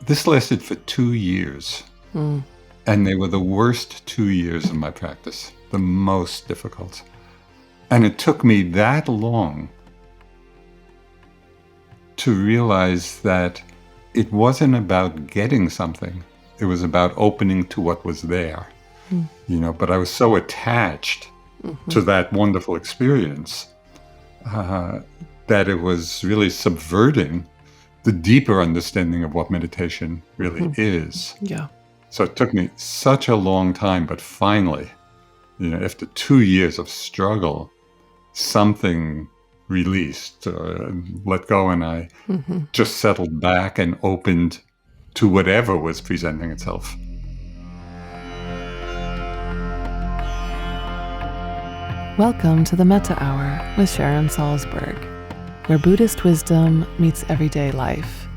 This lasted for 2 years, and they were the worst 2 years of my practice, the most difficult. And it took me that long to realize that it wasn't about getting something. It was about opening to what was there. But I was so attached to that wonderful experience that it was really subverting the deeper understanding of what meditation really is. Yeah. So it took me such a long time, but finally, after 2 years of struggle, something released, let go, and I just settled back and opened to whatever was presenting itself. Welcome to the Metta Hour with Sharon Salzberg, where Buddhist wisdom meets everyday life.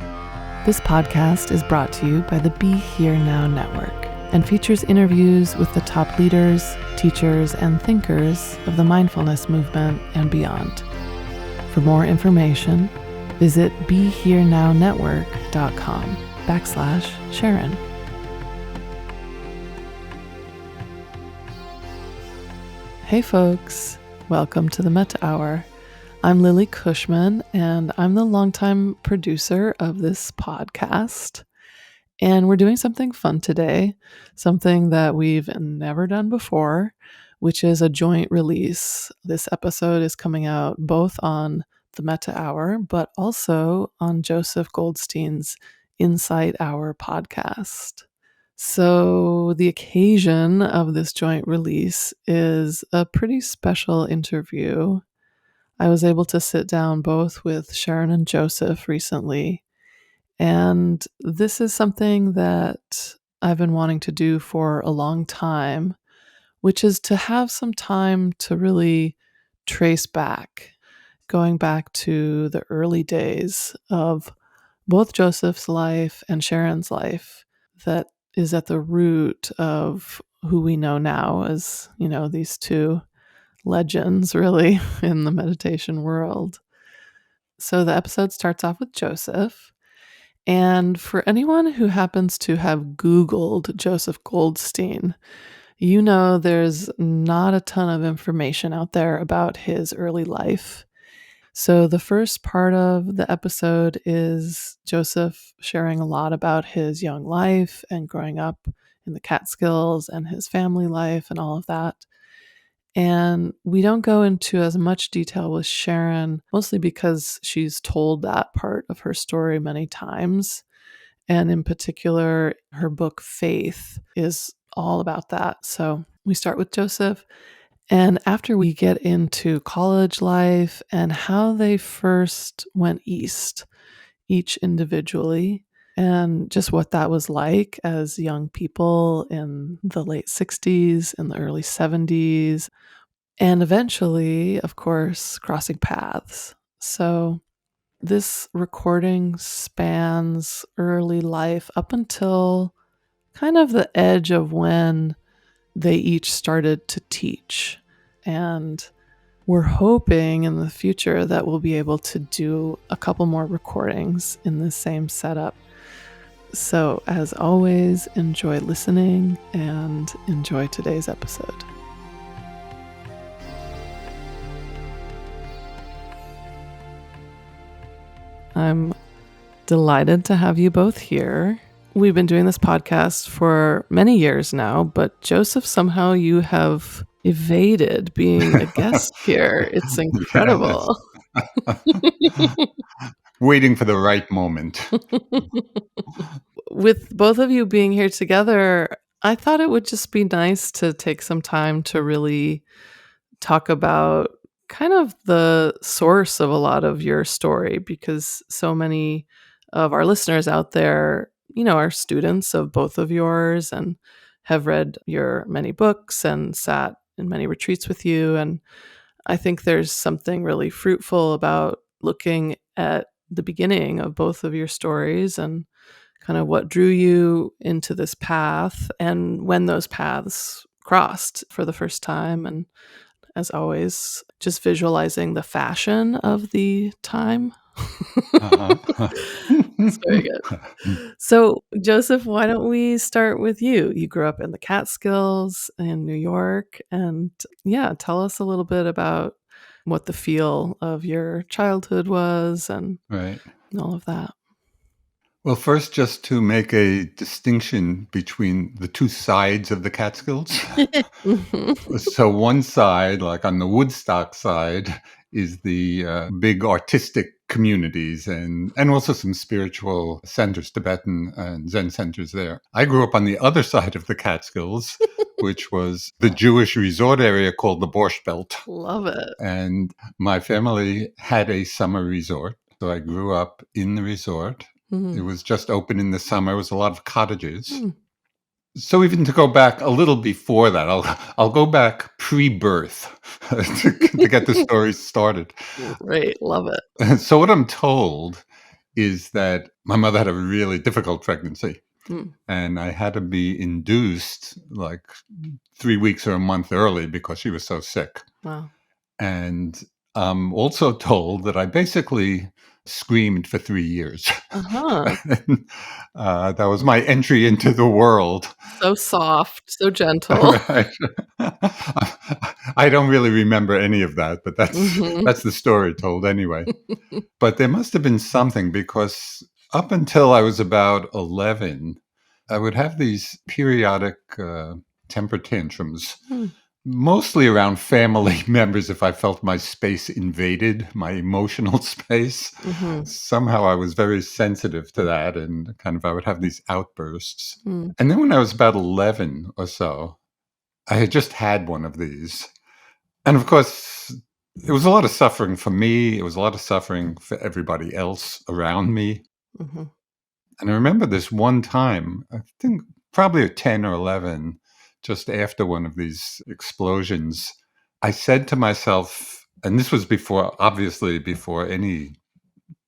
This podcast is brought to you by the Be Here Now Network and features interviews with the top leaders, teachers, and thinkers of the mindfulness movement and beyond. For more information, visit BeHereNowNetwork.com/Sharon. Hey folks, welcome to the Metta Hour. I'm Lily Cushman, and I'm the longtime producer of this podcast. And we're doing something fun today, something that we've never done before, which is a joint release. This episode is coming out both on the Metta Hour, but also on Joseph Goldstein's Insight Hour podcast. So the occasion of this joint release is a pretty special interview. I was able to sit down both with Sharon and Joseph recently, and this is something that I've been wanting to do for a long time, which is to have some time to really trace back, going back to the early days of both Joseph's life and Sharon's life that is at the root of who we know now as, these two legends really in the meditation world. So the episode starts off with Joseph. And for anyone who happens to have Googled Joseph Goldstein, there's not a ton of information out there about his early life. So the first part of the episode is Joseph sharing a lot about his young life and growing up in the Catskills and his family life and all of that. And we don't go into as much detail with Sharon, mostly because she's told that part of her story many times. And in particular, her book, Faith, is all about that. So we start with Joseph. And after we get into college life and how they first went east, each individually, and just what that was like as young people in the late 60s and the early 70s, and eventually, of course, crossing paths. So this recording spans early life up until kind of the edge of when they each started to teach. And we're hoping in the future that we'll be able to do a couple more recordings in the same setup. So as always, enjoy listening and enjoy today's episode. I'm delighted to have you both here. We've been doing this podcast for many years now, but Joseph, somehow you have evaded being a guest here. It's incredible. Waiting for the right moment. With both of you being here together, I thought it would just be nice to take some time to really talk about kind of the source of a lot of your story, because so many of our listeners out there, are students of both of yours and have read your many books and sat in many retreats with you. And I think there's something really fruitful about looking at the beginning of both of your stories and kind of what drew you into this path and when those paths crossed for the first time. And as always, just visualizing the fashion of the time. It's very good. So, Joseph, why don't we start with you? You grew up in the Catskills in New York, and yeah, tell us a little bit about what the feel of your childhood was and Right. all of that. Well, first, just to make a distinction between the two sides of the Catskills. Mhm. So one side, like on the Woodstock side, is the big artistic communities and also some spiritual centers, Tibetan and Zen centers there. I grew up on the other side of the Catskills, which was the Jewish resort area called the Borscht Belt. Love it. And my family had a summer resort. So I grew up in the resort. It Mhm. was just open in the summer. It was a lot of cottages. Mm. So even to go back a little before that, I'll go back pre-birth to get the story started. Great, love it. So what I'm told is that my mother had a really difficult pregnancy, Mm. and I had to be induced like 3 weeks or a month early because she was so sick. Wow. And I'm also told that I basically screamed for 3 years. Uh-huh. And, that was my entry into the world. So soft, so gentle. Right. I don't really remember any of that, but Mhm. that's the story told anyway. But there must have been something because up until I was about 11, I would have these periodic temper tantrums, Mm. mostly around family members if I felt my space invaded, my emotional space. Mhm. Somehow I was very sensitive to that and kind of I would have these outbursts. Mm. And then when I was about 11 or so, I had just had one of these. And of course, it was a lot of suffering for me. It was a lot of suffering for everybody else around me. Mhm. And I remember this one time, I think probably at 10 or 11, just after one of these explosions, I said to myself, and this was before, obviously, before any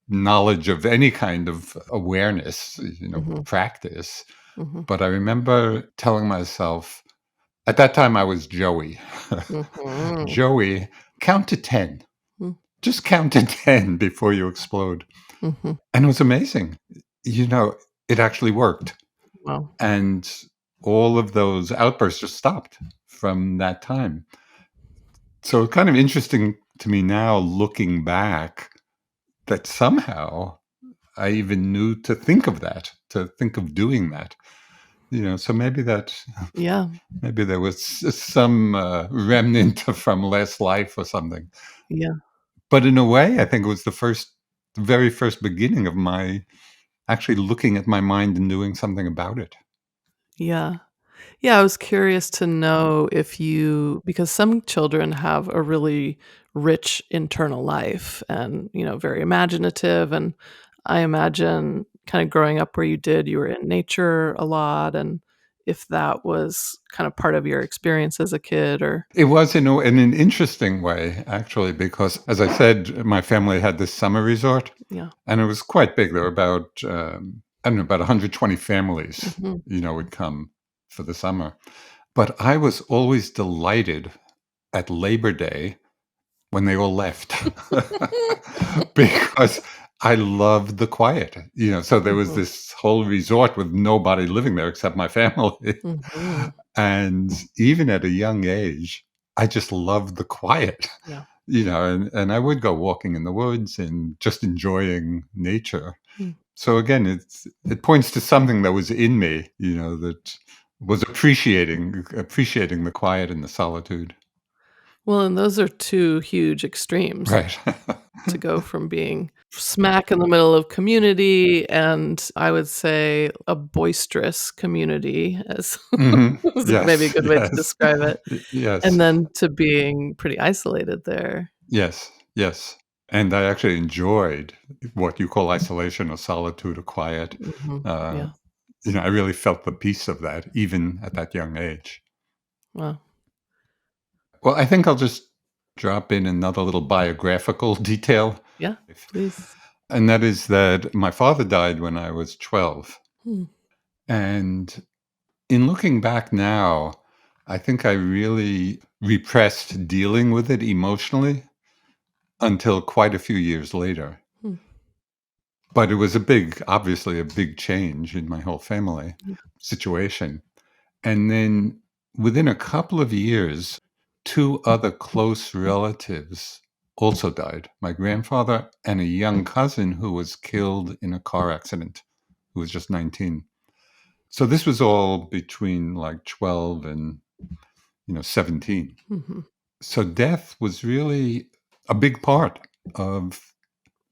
knowledge of any kind of awareness, Mhm. practice. Mhm. But I remember telling myself, at that time I was Joey. Mhm. Joey, count to 10. Mm. Just count to 10 before you explode. Mhm. And it was amazing. You know, it actually worked. Wow. And all of those outbursts just stopped from that time. So it's kind of interesting to me now looking back that somehow I even knew to think of that, to think of doing that. So Yeah. maybe there was some remnant from last life or something. Yeah. But in a way, I think it was the very first beginning of my actually looking at my mind and doing something about it. Yeah. Yeah, I was curious to know if you because some children have a really rich internal life and, very imaginative, and I imagine kinda growing up where you did, you were in nature a lot, and if that was kind of part of your experience as a kid or It was in an interesting way, actually, because as I said, my family had this summer resort, yeah. and it was quite big. There were about, I don't know, about 120 families, Mhm. would come for the summer. But I was always delighted at Labor Day when they all left because I loved the quiet. So there was Mhm. this whole resort with nobody living there except my family. Mhm. And even at a young age, I just loved the quiet, Yeah. and I would go walking in the woods and just enjoying nature. Mm. So again, it points to something that was in me, that was appreciating the quiet and the solitude. Well, and those are 2 huge extremes. Right. To go from being smack in the middle of community and I would say a boisterous community as Hmm. is maybe a Yes, good way to yes. describe it, Yes, and then to being pretty isolated there. yes, yes. And I actually enjoyed what you call isolation or solitude or quiet. Mhm. Uh, Yeah. I really felt the peace of that, even at that young age. Wow. Well, I think I'll just drop in another little biographical detail, Yeah, please. and that is that my father died when I was 12. Hmm. And in looking back now, I think I really repressed dealing with it emotionally until quite a few years later. Hmm. But it was obviously a big change in my whole family Yeah. situation. And then within a couple of years, two other close relatives also died. My grandfather and a young cousin who was killed in a car accident, who was just 19. So this was all between like 12 and 17. Mm-hmm. So death was really a big part of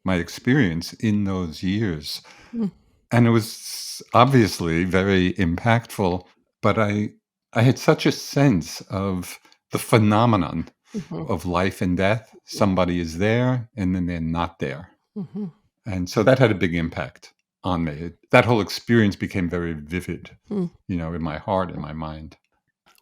my experience in those years. Mm-hmm. And it was obviously very impactful, but I had such a sense of the phenomenon of life and death. Somebody is there and then they're not there. Mm-hmm. And so that had a big impact on me. That whole experience became very vivid, in my heart and my mind.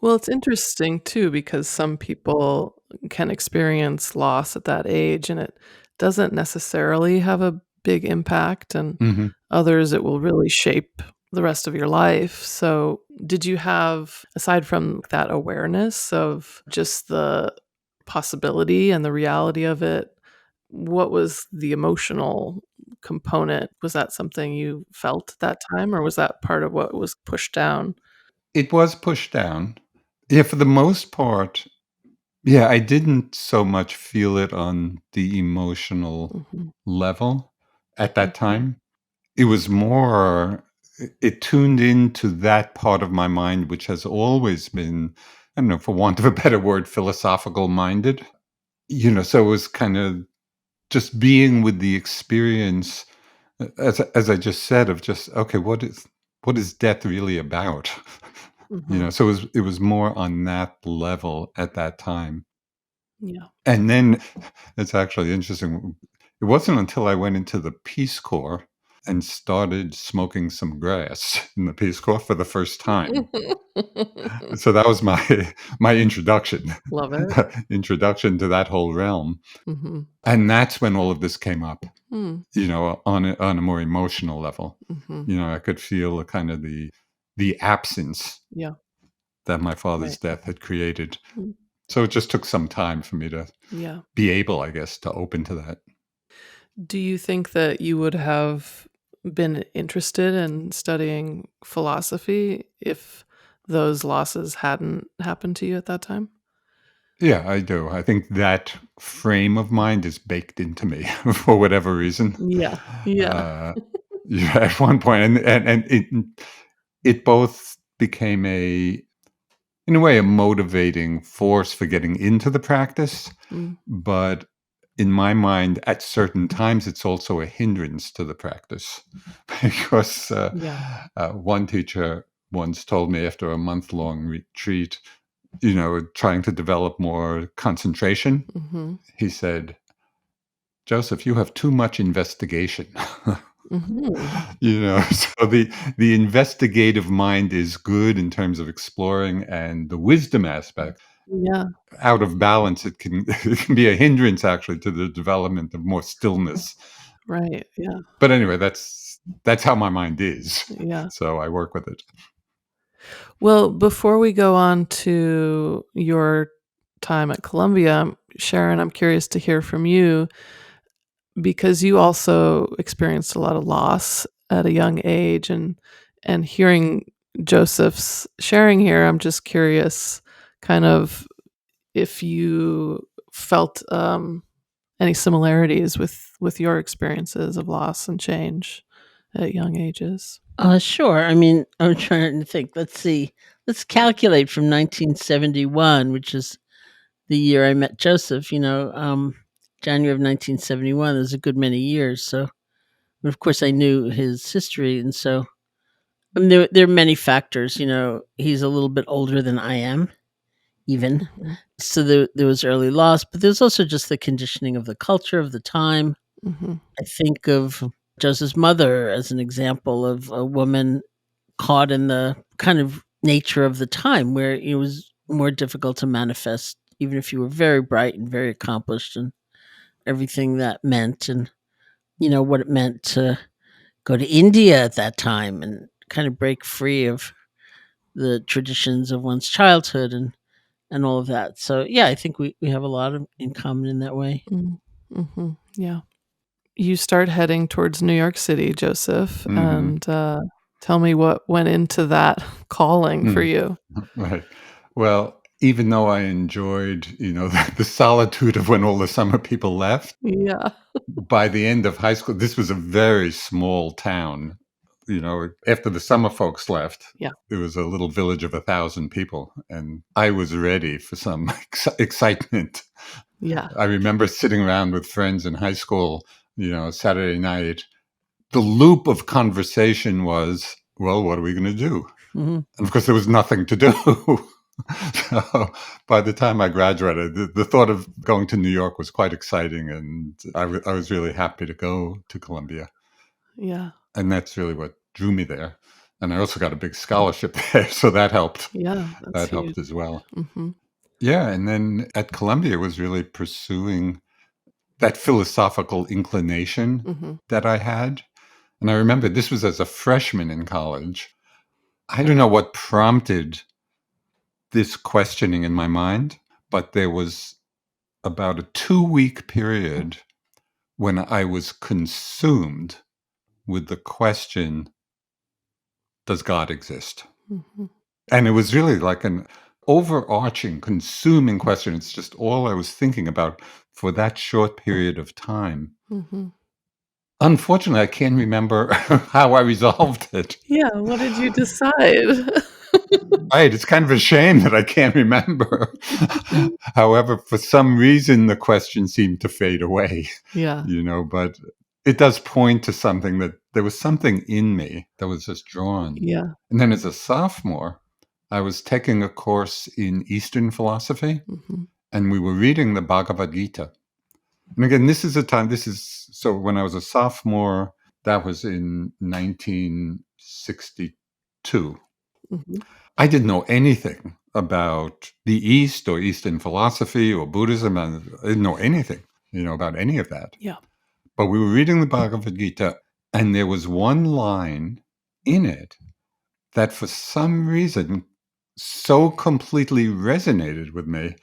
Well, it's interesting too because some people can experience loss at that age and it doesn't necessarily have a big impact, and Mhm. others it will really shape the rest of your life. So, did you have, aside from that awareness of just the possibility and the reality of it, what was the emotional component? Was that something you felt at that time, or was that part of what was pushed down? It was pushed down. Yeah, for the most part, yeah, I didn't so much feel it on the emotional Mhm. level at that Mhm. time. It was more it tuned into that part of my mind which has always been, I don't know, for want of a better word, philosophical minded. So it was kind of just being with the experience, as I just said, of just, okay, what is death really about? Mhm. So it was more on that level at that time. Yeah. And then it's actually interesting. It wasn't until I went into the Peace Corps and started smoking some grass in the Peace Corps for the first time. So that was my my introduction, Love it. introduction to that whole realm. Mhm. And that's when all of this came up, Mm. on a more emotional level. Mhm. I could feel a kind of the absence Yeah. that my father's Right. death had created. Mm. So it just took some time for me to Yeah. be able, I guess, to open to that. Do you think that you would have been interested in studying philosophy if those losses hadn't happened to you at that time? Yeah, I do. I think that frame of mind is baked into me for whatever reason. Yeah. Yeah. Uh, yeah, at one point, and it both became in a way, a motivating force for getting into the practice, Mm. but in my mind, at certain times, it's also a hindrance to the practice because Yeah. one teacher once told me after a month-long retreat, trying to develop more concentration, Mhm. he said, "Joseph, you have too much investigation." Mhm. So the investigative mind is good in terms of exploring, and the wisdom aspect, Yeah. out of balance, it can it can be a hindrance actually to the development of more stillness. Right. Yeah. But anyway, that's how my mind is. Yeah. So I work with it. Well, before we go on to your time at Columbia, Sharon, I'm curious to hear from you because you also experienced a lot of loss at a young age, and hearing Joseph's sharing here, I'm just curious kind of if you felt any similarities with your experiences of loss and change at young ages. Sure. I mean, I'm trying to think. Let's see. Let's calculate from 1971, which is the year I met Joseph. January of 1971. There's a good many years. So, and of course, I knew his history, and so there are many factors. He's a little bit older than I am, even. Mhm. So there was early loss, but there's also just the conditioning of the culture of the time. Mhm. I think of Joseph's mother as an example of a woman caught in the kind of nature of the time where it was more difficult to manifest, even if you were very bright and very accomplished and everything that meant, and what it meant to go to India at that time and kind of break free of the traditions of one's childhood and all of that. So yeah, I think we have a lot of in common in that way. Mm. Mhm. Yeah. you start heading towards New York City, Joseph, Hmm. and tell me what went into that calling for Mm. you. Right. Well, even though I enjoyed, the solitude of when all the summer people left, Yeah. by the end of high school, this was a very small town. After the summer folks left, Yeah. it was a little village of 1,000 people, and I was ready for some excitement. Yeah. I remember sitting around with friends in high school, Saturday night. The loop of conversation was, well, what are we going to do? Mhm. And of course, there was nothing to do. So by the time I graduated, the thought of going to New York was quite exciting. And I was really happy to go to Columbia. Yeah. And that's really what drew me there. And I also got a big scholarship there. So that helped. Yeah. That's That huge. helped as well. Hmm. Yeah. And then at Columbia was really pursuing that philosophical inclination Hmm. that I had. And I remember this was as a freshman in college. I don't know what prompted this questioning in my mind, but there was about a 2-week period when I was consumed with the question, does God exist? Hmm. And it was really like an overarching, consuming question. It's just all I was thinking about for that short period of time. Hmm. Unfortunately, I can't remember how I resolved it. Yeah. What did you decide? Right, it's kind of a shame that I can't remember. However, for some reason, the question seemed to fade away, Yeah. but it does point to something that there was something in me that was just drawn. Yeah. And then as a sophomore, I was taking a course in Eastern philosophy, Hmm. and we were reading the Bhagavad Gita. And again, so when I was a sophomore, that was in 1962. Hmm. I didn't know anything about the East or Eastern philosophy or Buddhism. I didn't know anything, about any of that. Yeah. But we were reading the Bhagavad Gita, and there was one line in it that for some reason so completely resonated with me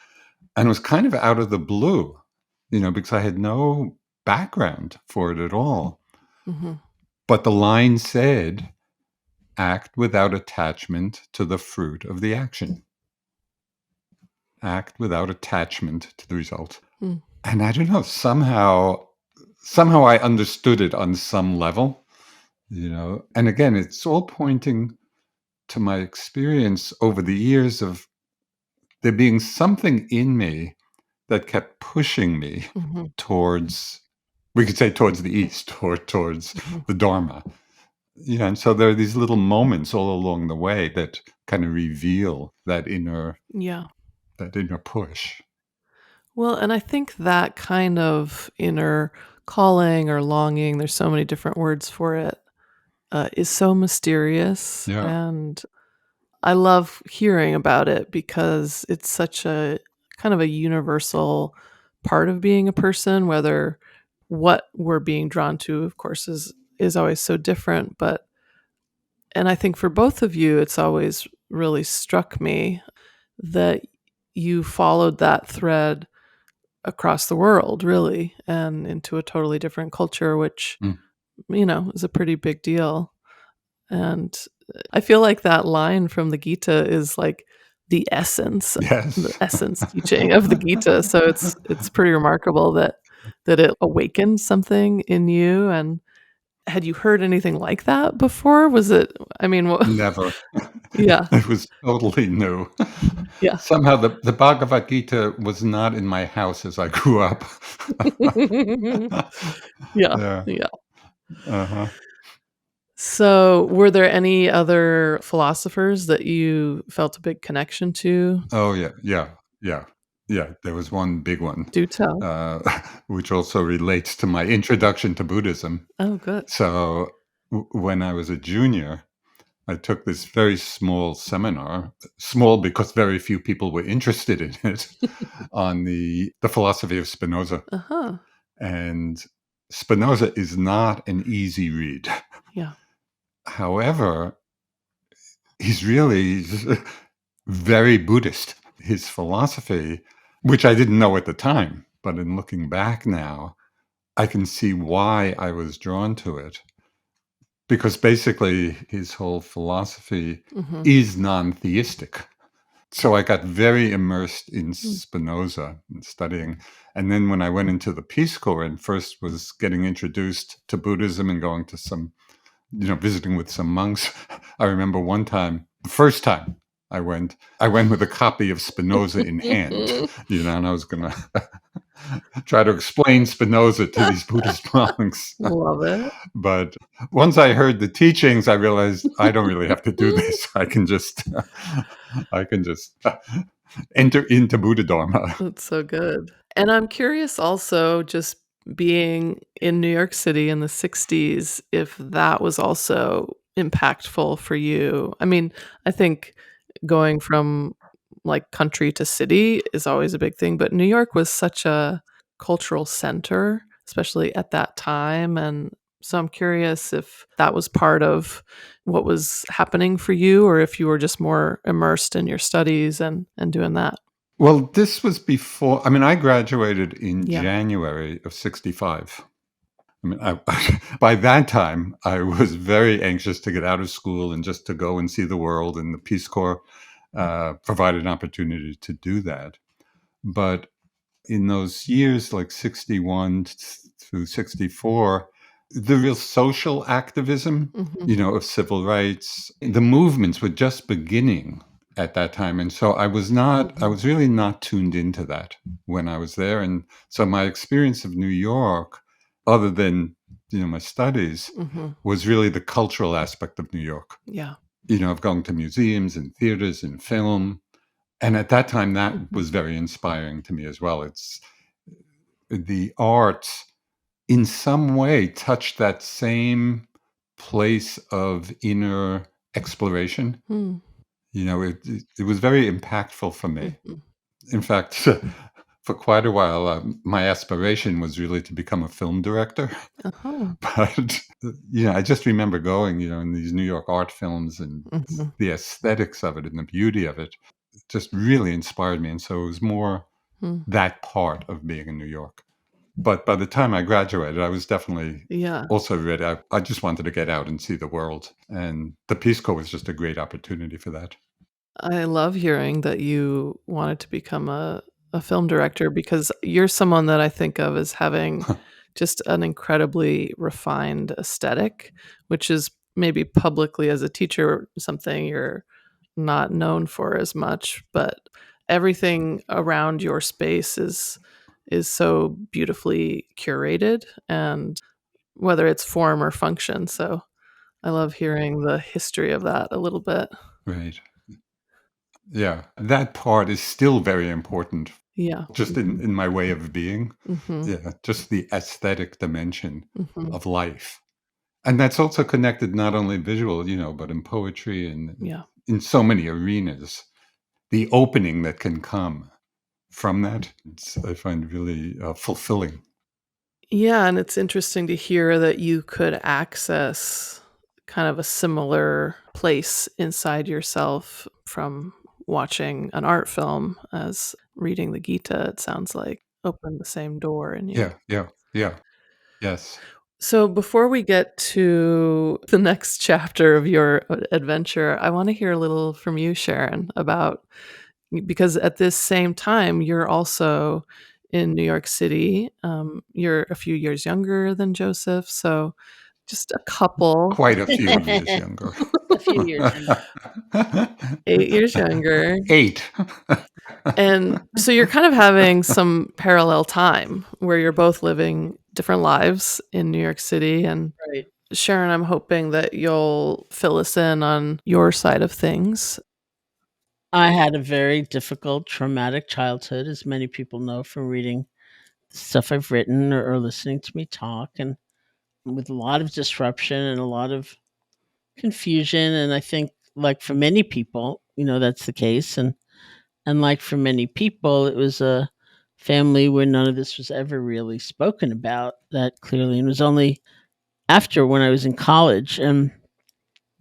and was kind of out of the blue, because I had no background for it at all. Hmm. But the line said, act without attachment to the fruit of the action. Act without attachment to the result. Mm. And I don't know, somehow I understood it on some level, And again, it's all pointing to my experience over the years of there being something in me that kept pushing me Hmm. towards, we could say towards the East or towards Hmm. the Dharma. And so there are these little moments all along the way that kind of reveal Yeah. that inner push. Well, and I think that kind of inner calling or longing, there's so many different words for it, is so mysterious. Yeah. And I love hearing about it because it's such a kind of a universal part of being a person, whether what we're being drawn to, of course, is always so different. And I think for both of you, it's always really struck me that you followed that thread across the world, really, and into a totally different culture, which, Mm. is a pretty big deal. And I feel like that line from the Gita is like the Yes. essence teaching of the Gita. So it's pretty remarkable that it awakened something in you. And had you heard anything like that before? Was it? I mean, Never. yeah, It was totally new. yeah, Somehow the Bhagavad Gita was not in my house as I grew up. yeah, Yeah. yeah. Uh-huh. So, were there any other philosophers that you felt a big connection to? Oh, yeah, yeah, yeah, yeah. There was one big one, Do tell. uh, which also relates to my introduction to Buddhism. Oh, good. So when I was a junior, I took this very small seminar, small because very few people were interested in it, on the philosophy of Spinoza. Uh-huh. And Spinoza is not an easy read. Yeah. However, he's really very Buddhist. His philosophy, which I didn't know at the time, but in looking back now, I can see why I was drawn to it, because basically his whole philosophy Mhm. is non-theistic. So I got very immersed in Mm. Spinoza and studying. And then when I went into the Peace Corps and first was getting introduced to Buddhism and going to some, visiting with some monks, I remember one time, the first time I went with a copy of Spinoza in hand, and I was going to try to explain Spinoza to these Buddhist monks. Love it. But once I heard the teachings, I realized I don't really have to do this. I can just enter into Buddha Dharma. That's so good. And I'm curious also, just being in New York City in the 60s, if that was also impactful for you. I mean, I think going from like country to city is always a big thing, but New York was such a cultural center, especially at that time. And so I'm curious if that was part of what was happening for you, or if you were just more immersed in your studies and doing that. Well, this was before. I mean, I graduated in Yeah. January of '65. I mean, by that time, I was very anxious to get out of school and just to go and see the world, and the Peace Corps provided an opportunity to do that. But in those years, like 61 through 64, the real social activism, Mhm. of civil rights, the movements were just beginning at that time. And so I Mhm. was really not tuned into that when I was there. And so my experience of New York, other than, my studies, Mhm. was really the cultural aspect of New York, Yeah. of going to museums and theaters and film. And at that time, that Mhm. was very inspiring to me as well. It's the arts in some way touched that same place of inner exploration. Mm. It was very impactful for me. Mhm. In fact, for quite a while, my aspiration was really to become a film director. Uh-huh. But, I just remember going, in these New York art films, and Mhm. the aesthetics of it and the beauty of it just really inspired me. And so it was more Mm. that part of being in New York. But by the time I graduated, I was definitely Yeah. also ready. I just wanted to get out and see the world. And the Peace Corps was just a great opportunity for that. I love hearing that you wanted to become a film director, because you're someone that I think of as having just an incredibly refined aesthetic, which is maybe publicly as a teacher something you're not known for as much, but everything around your space is so beautifully curated, and whether it's form or function. So I love hearing the history of that a little bit. Right. Yeah. That part is still very important, Yeah. just in my way of being. Mhm. Yeah. Just the aesthetic dimension Mhm. of life. And that's also connected not only visual, but in poetry and Yeah. in so many arenas. The opening that can come from that, I find really fulfilling. Yeah, and it's interesting to hear that you could access kind of a similar place inside yourself from watching an art film as reading the Gita, it sounds like, opened the same door in you. Yeah. Yeah. Yeah. Yes. So before we get to the next chapter of your adventure, I want to hear a little from you, Sharon, about, because at this same time, you're also in New York City. You're a few years younger than Joseph, so just a couple, Quite a few years younger. A few years younger. 8 years younger. 8. And so you're kind of having some parallel time where you're both living different lives in New York City. And Right. Sharon, I'm hoping that you'll fill us in on your side of things. I had a very difficult, traumatic childhood, as many people know from reading stuff I've written or listening to me talk, and with a lot of disruption and a lot of confusion. And I think, like for many people, that's the case. And like for many people, it was a family where none of this was ever really spoken about that clearly. And it was only after, when I was in college, and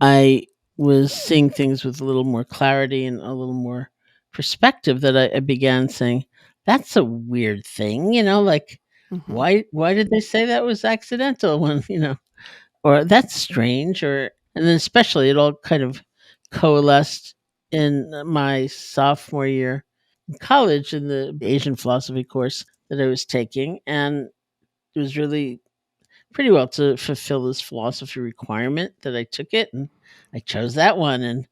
I was seeing things with a little more clarity and a little more perspective, that I began saying, that's a weird thing, like Why did they say that was accidental when, or that's strange, and then especially it all kind of coalesced in my sophomore year in college in the Asian philosophy course that I was taking, and it was really pretty well to fulfill this philosophy requirement that I took it, and I chose that one. And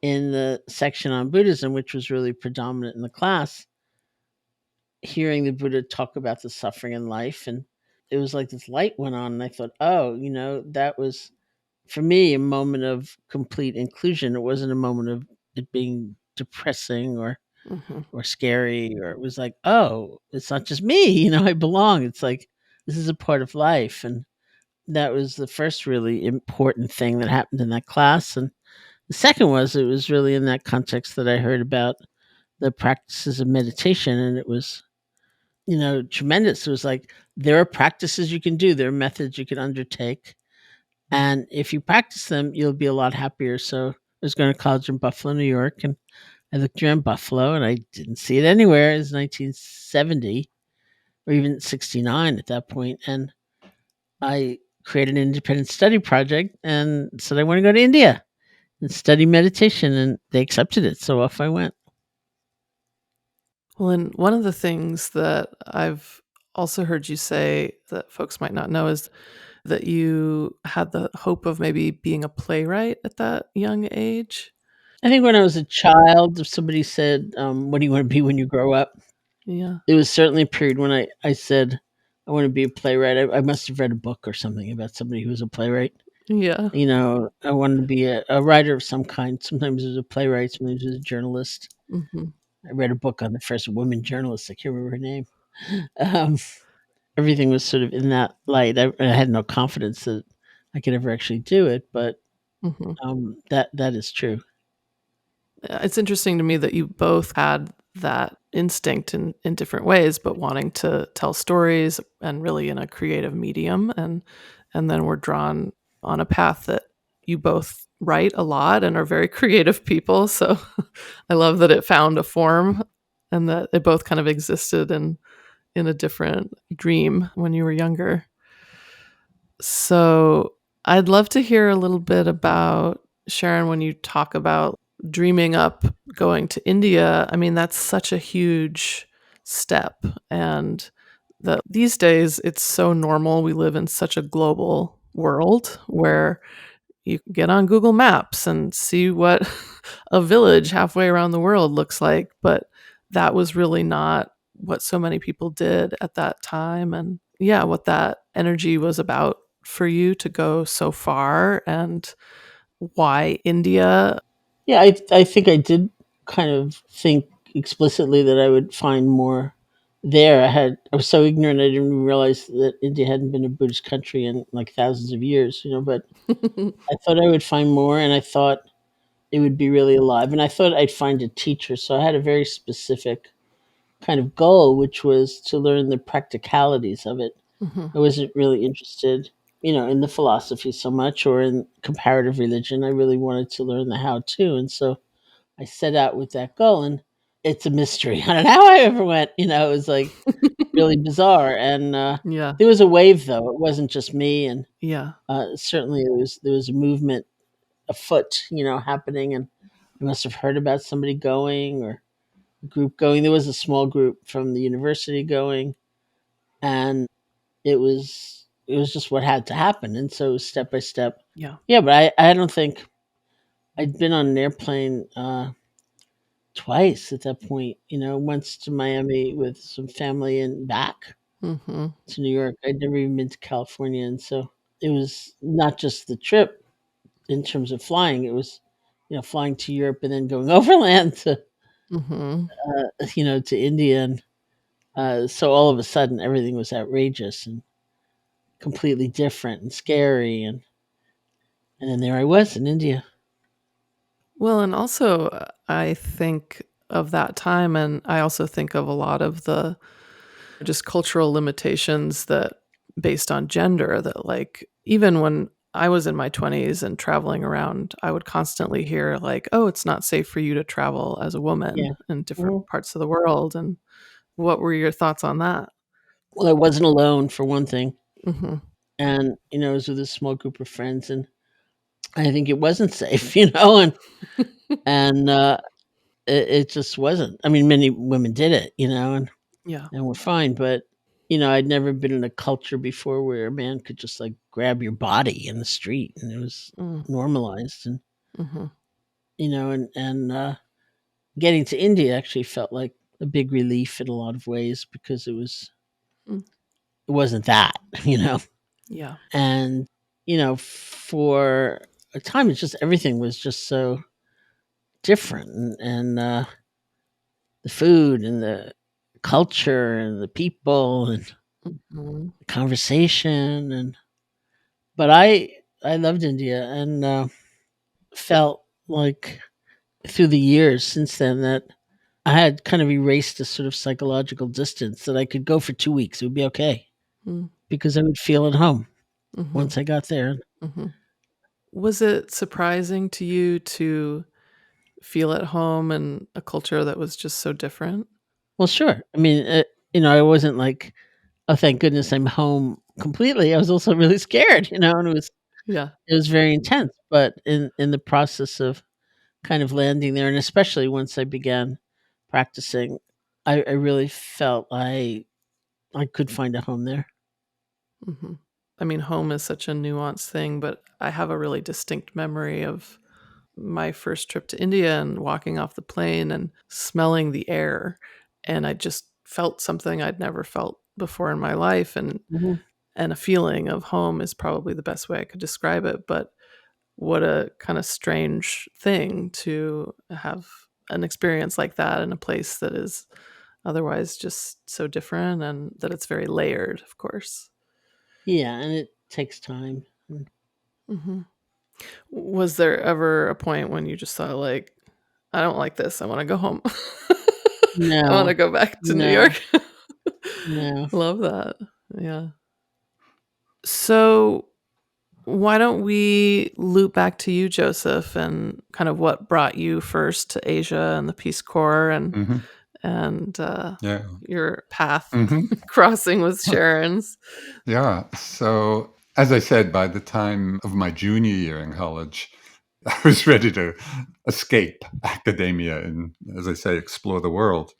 in the section on Buddhism, which was really predominant in the class, hearing the Buddha talk about the suffering in life, and it was like this light went on, and I thought, oh, that was for me a moment of complete inclusion. It wasn't a moment of it being depressing or scary, or it was like, oh, it's not just me, I belong. It's like this is a part of life. And that was the first really important thing that happened in that class. And the second was, it was really in that context that I heard about the practices of meditation, and it was, tremendous. It was like, there are practices you can do, there are methods you can undertake, and if you practice them, you'll be a lot happier. So I was going to college in Buffalo, New York, and I looked around Buffalo and I didn't see it anywhere. It was 1970 or even 69 at that point. And I created an independent study project and said I want to go to India and study meditation, and they accepted it. So off I went. Well, and one of the things that I've also heard you say that folks might not know is that you had the hope of maybe being a playwright at that young age. I think when I was a child, if somebody said, what do you want to be when you grow up? Yeah. It was certainly a period when I said, I want to be a playwright. I must have read a book or something about somebody who was a playwright. Yeah. I wanted to be a writer of some kind. Sometimes it was a playwright, sometimes it was a journalist. I read a book on the first woman journalist. I can't remember her name. Everything was sort of in that light. I had no confidence that I could ever actually do it, but that is true. It's interesting to me that you both had that instinct in different ways, but wanting to tell stories and really in a creative medium, and then we're drawn on a path that you both write a lot and are very creative people. So I love that it found a form and that it both kind of existed in a different dream when you were younger. So I'd love to hear a little bit about, Sharon, when you talk about dreaming up going to India. I mean, that's such a huge step. And that these days it's so normal. We live in such a global world where you can get on Google Maps and see what a village halfway around the world looks like. But that was really not what so many people did at that time. And yeah, what that energy was about for you to go so far, and why India. Yeah, I think I did kind of think explicitly that I would find more there. I was so ignorant, I didn't even realize that India hadn't been a Buddhist country in like thousands of years, but I thought I would find more, and I thought it would be really alive, and I thought I'd find a teacher. So I had a very specific kind of goal, which was to learn the practicalities of it. I wasn't really interested, in the philosophy so much or in comparative religion. I really wanted to learn the how to. And so I set out with that goal, and it's a mystery. I don't know how I ever went, it was like really bizarre. And Yeah. there was a wave, though. It wasn't just me. And Yeah. certainly there was a movement afoot, happening. And I must have heard about somebody going or a group going. There was a small group from the university going, and it was just what had to happen. And so step by step. Yeah. Yeah, but I don't think I'd been on an airplane twice at that point, once to Miami with some family and back to New York. I'd never even been to California. And so it was not just the trip in terms of flying, it was, flying to Europe and then going overland to, to India. And so all of a sudden everything was outrageous and completely different and scary. And then there I was in India. Well, and also I think of that time, and I also think of a lot of the just cultural limitations that based on gender, that like even when I was in my 20s and traveling around, I would constantly hear like, oh, it's not safe for you to travel as a woman in different parts of the world. And what were your thoughts on that? Well, I wasn't alone for one thing, Mm-hmm. and I was with a small group of friends, and I think it wasn't safe, and it just wasn't. I mean, many women did it, Yeah. and we're fine, but I'd never been in a culture before where a man could just like grab your body in the street, and it was Mm. normalized, and Mm-hmm. and getting to India actually felt like a big relief in a lot of ways because Mm. it wasn't that, Yeah. and for a time it's just everything was just so different, and the food and the culture and the people and Mm-hmm. the conversation, and but I loved India, and felt like through the years since then that I had kind of erased a sort of psychological distance that I could go for 2 weeks. It would be okay Mm. because I would feel at home Mm-hmm. once I got there. Mm-hmm. Was it surprising to you to feel at home in a culture that was just so different? Well, sure. I mean, I wasn't like, oh, thank goodness I'm home completely. I was also really scared, and Yeah. it was very intense. But in the process of kind of landing there, and especially once I began practicing, I really felt I could find a home there. Mm-hmm. I mean, home is such a nuanced thing, but I have a really distinct memory of my first trip to India and walking off the plane and smelling the air. And I just felt something I'd never felt before in my life. Mhm. And a feeling of home is probably the best way I could describe it. But what a kind of strange thing to have an experience like that in a place that is otherwise just so different, and that it's very layered, of course. Yeah, and it takes time. Hmm. Was there ever a point when you just thought, like, I don't like this, I want to go home? I want No, to go back to New no, York. no. Love that. Yeah. So why don't we loop back to you, Joseph, and kind of what brought you first to Asia and the Peace Corps, and Hmm. and Yeah. your path Hmm. crossing with Sharon's. Yeah. So, as I said, by the time of my junior year in college, I was ready to escape academia and, as I say, explore the world.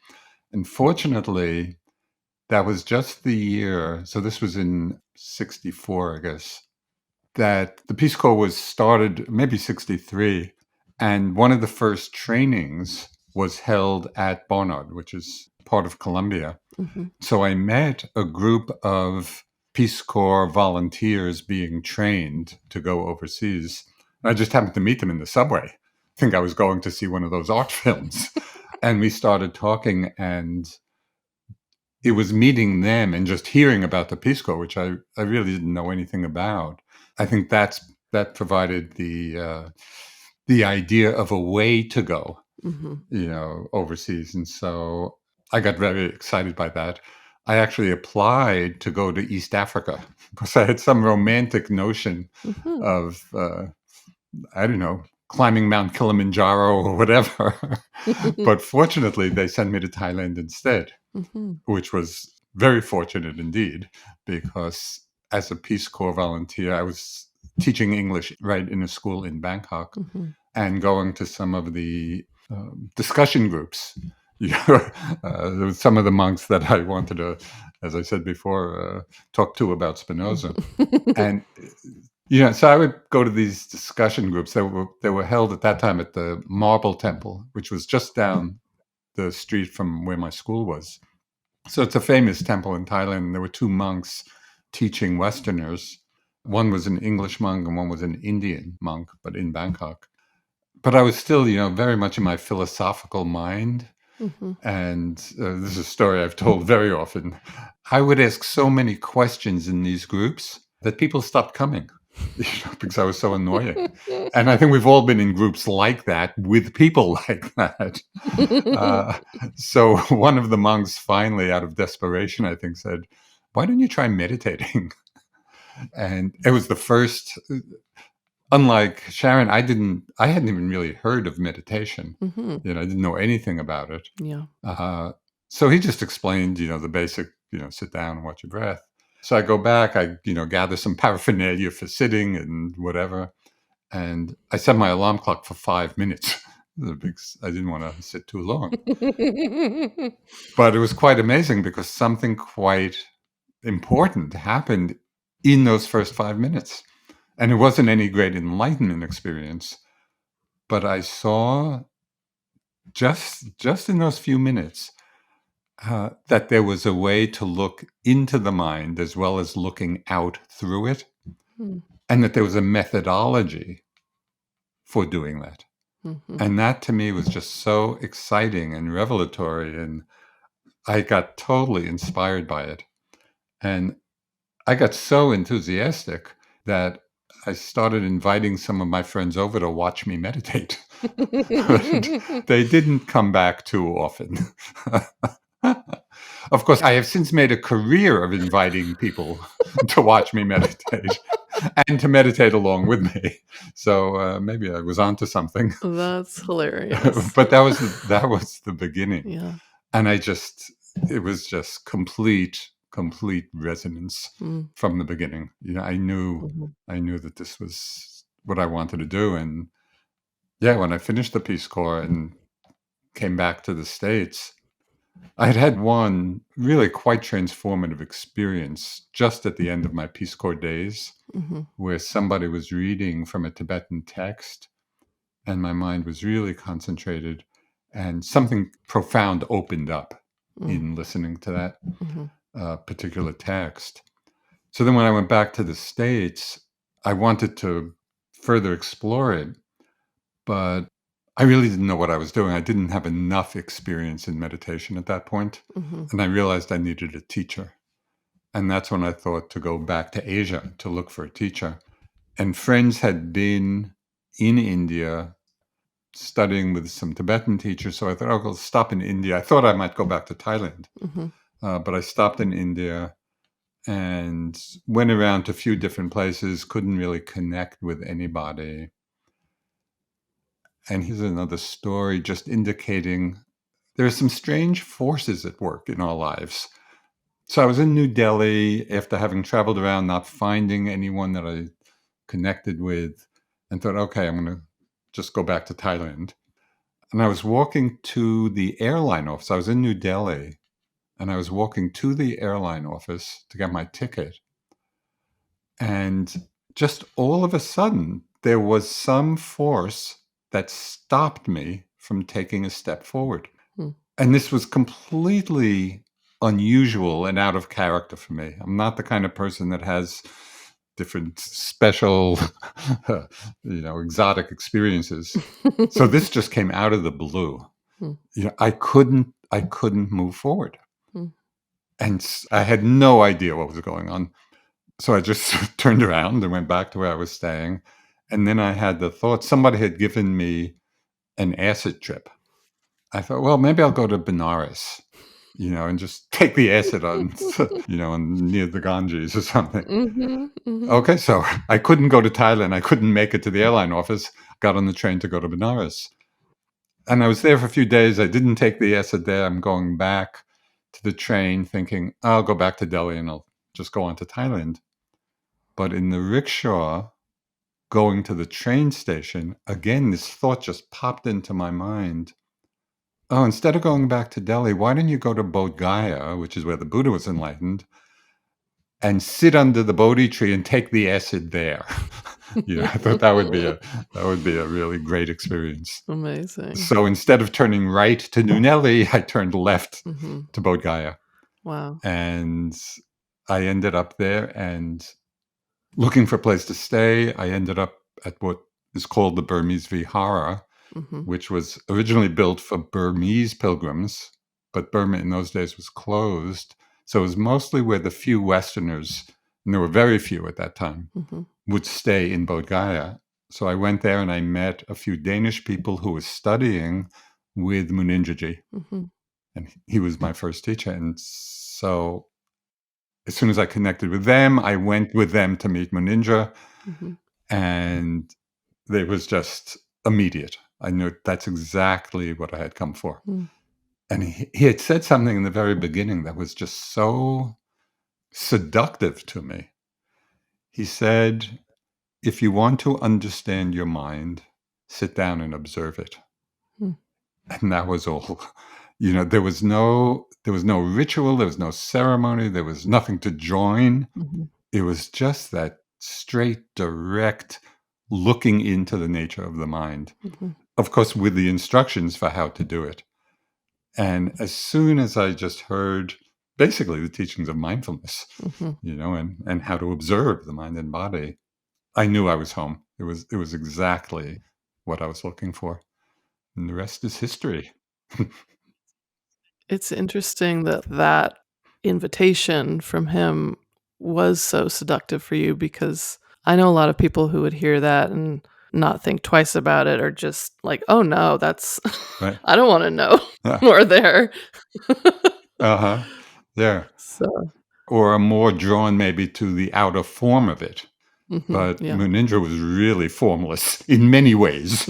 And fortunately, that was just the year. So, this was in 64, I guess, that the Peace Corps was started, maybe 63. And one of the first trainings was held at Barnard, which is part of Columbia. Mm-hmm. So I met a group of Peace Corps volunteers being trained to go overseas. And I just happened to meet them in the subway. I think I was going to see one of those art films. And we started talking, and it was meeting them and just hearing about the Peace Corps, which I really didn't know anything about. I think that provided the idea of a way to go, Mm-hmm. overseas. And so I got very excited by that. I actually applied to go to East Africa because I had some romantic notion Mm-hmm. of, I don't know, climbing Mount Kilimanjaro or whatever. But fortunately, they sent me to Thailand instead, Mm-hmm. which was very fortunate indeed, because as a Peace Corps volunteer, I was teaching English right in a school in Bangkok Mm-hmm. and going to some of the discussion groups. There were some of the monks that I wanted to, as I said before, talk to about Spinoza. And so I would go to these discussion groups that were held at that time at the Marble Temple, which was just down the street from where my school was. So it's a famous temple in Thailand. There were two monks teaching Westerners. One was an English monk and one was an Indian monk, but in Bangkok. But I was still, very much in my philosophical mind. Mm-hmm. And this is a story I've told very often. I would ask so many questions in these groups that people stopped coming, because I was so annoying. And I think we've all been in groups like that with people like that. Uh, so one of the monks finally, out of desperation, I think, said, "Why don't you try meditating?" And it was the first. Unlike Sharon, I hadn't even really heard of meditation. Mm-hmm. I didn't know anything about it. Yeah. So he just explained, the basic sit down and watch your breath. So I go back, I, gather some paraphernalia for sitting and whatever. And I set my alarm clock for 5 minutes. I didn't want to sit too long. But it was quite amazing because something quite important happened in those first 5 minutes. And it wasn't any great enlightenment experience, but I saw just in those few minutes that there was a way to look into the mind as well as looking out through it, and that there was a methodology for doing that. And that to me was just so exciting and revelatory, and I got totally inspired by it. And I got so enthusiastic that I started inviting some of my friends over to watch me meditate. They didn't come back too often. Of course, I have since made a career of inviting people to watch me meditate and to meditate along with me. So maybe I was onto something. That's hilarious. But that was the beginning. Yeah. And it was just complete resonance from the beginning. I knew that this was what I wanted to do. And yeah, when I finished the Peace Corps and came back to the States, I had one really quite transformative experience just at the end of my Peace Corps days, where somebody was reading from a Tibetan text, and my mind was really concentrated, and something profound opened up in listening to that particular text. So then when I went back to the States, I wanted to further explore it, but I really didn't know what I was doing. I didn't have enough experience in meditation at that point. And I realized I needed a teacher. And that's when I thought to go back to Asia to look for a teacher. And friends had been in India studying with some Tibetan teachers. So I thought, I'll stop in India. I thought I might go back to Thailand. But I stopped in India and went around to a few different places, couldn't really connect with anybody. And here's another story just indicating there are some strange forces at work in our lives. So I was in New Delhi after having traveled around, not finding anyone that I connected with, and thought, okay, I'm going to just go back to Thailand. And I was walking to the airline office. I was in New Delhi, and I was walking to the airline office to get my ticket. And just all of a sudden, there was some force that stopped me from taking a step forward. And this was completely unusual and out of character for me. I'm not the kind of person that has different special, exotic experiences. So this just came out of the blue. I couldn't move forward. And I had no idea what was going on. So I just turned around and went back to where I was staying. And then I had the thought, somebody had given me an acid trip. I thought, well, maybe I'll go to Benares, and just take the acid on, near the Ganges or something. Okay, so I couldn't go to Thailand. I couldn't make it to the airline office. Got on the train to go to Benares. And I was there for a few days. I didn't take the acid there. I'm going back to the train thinking, I'll go back to Delhi and I'll just go on to Thailand. But in the rickshaw, going to the train station, again, this thought just popped into my mind. Oh, instead of going back to Delhi, why don't you go to Bodh Gaya, which is where the Buddha was enlightened, and sit under the Bodhi tree and take the acid there? I thought that would be a really great experience. Amazing. So instead of turning right to New Delhi, I turned left to Bodh Gaya. Wow. And I ended up there and looking for a place to stay. I ended up at what is called the Burmese Vihara, which was originally built for Burmese pilgrims, but Burma in those days was closed. So it was mostly where the few Westerners, and there were very few at that time, would stay in Bodh Gaya. So I went there and I met a few Danish people who were studying with Munindraji. And he was my first teacher. And so as soon as I connected with them, I went with them to meet Munindra. And it was just immediate. I knew that's exactly what I had come for. And he had said something in the very beginning that was just so seductive to me. He said, "If you want to understand your mind, sit down and observe it." Hmm. And that was all. There was no ritual, there was no ceremony, there was nothing to join. Mhm. It was just that straight, direct looking into the nature of the mind. Mhm. Of course, with the instructions for how to do it. And as soon as I just heard basically the teachings of mindfulness, Mhm. and how to observe the mind and body, I knew I was home. It was exactly what I was looking for. And the rest is history. It's interesting that invitation from him was so seductive for you, because I know a lot of people who would hear that and not think twice about it, or just like, "Oh no, that's Right. I don't want to know Yeah. more there." Uh-huh. Yeah. So, Or are more drawn maybe to the outer form of it. But yeah. Munindra was really formless in many ways.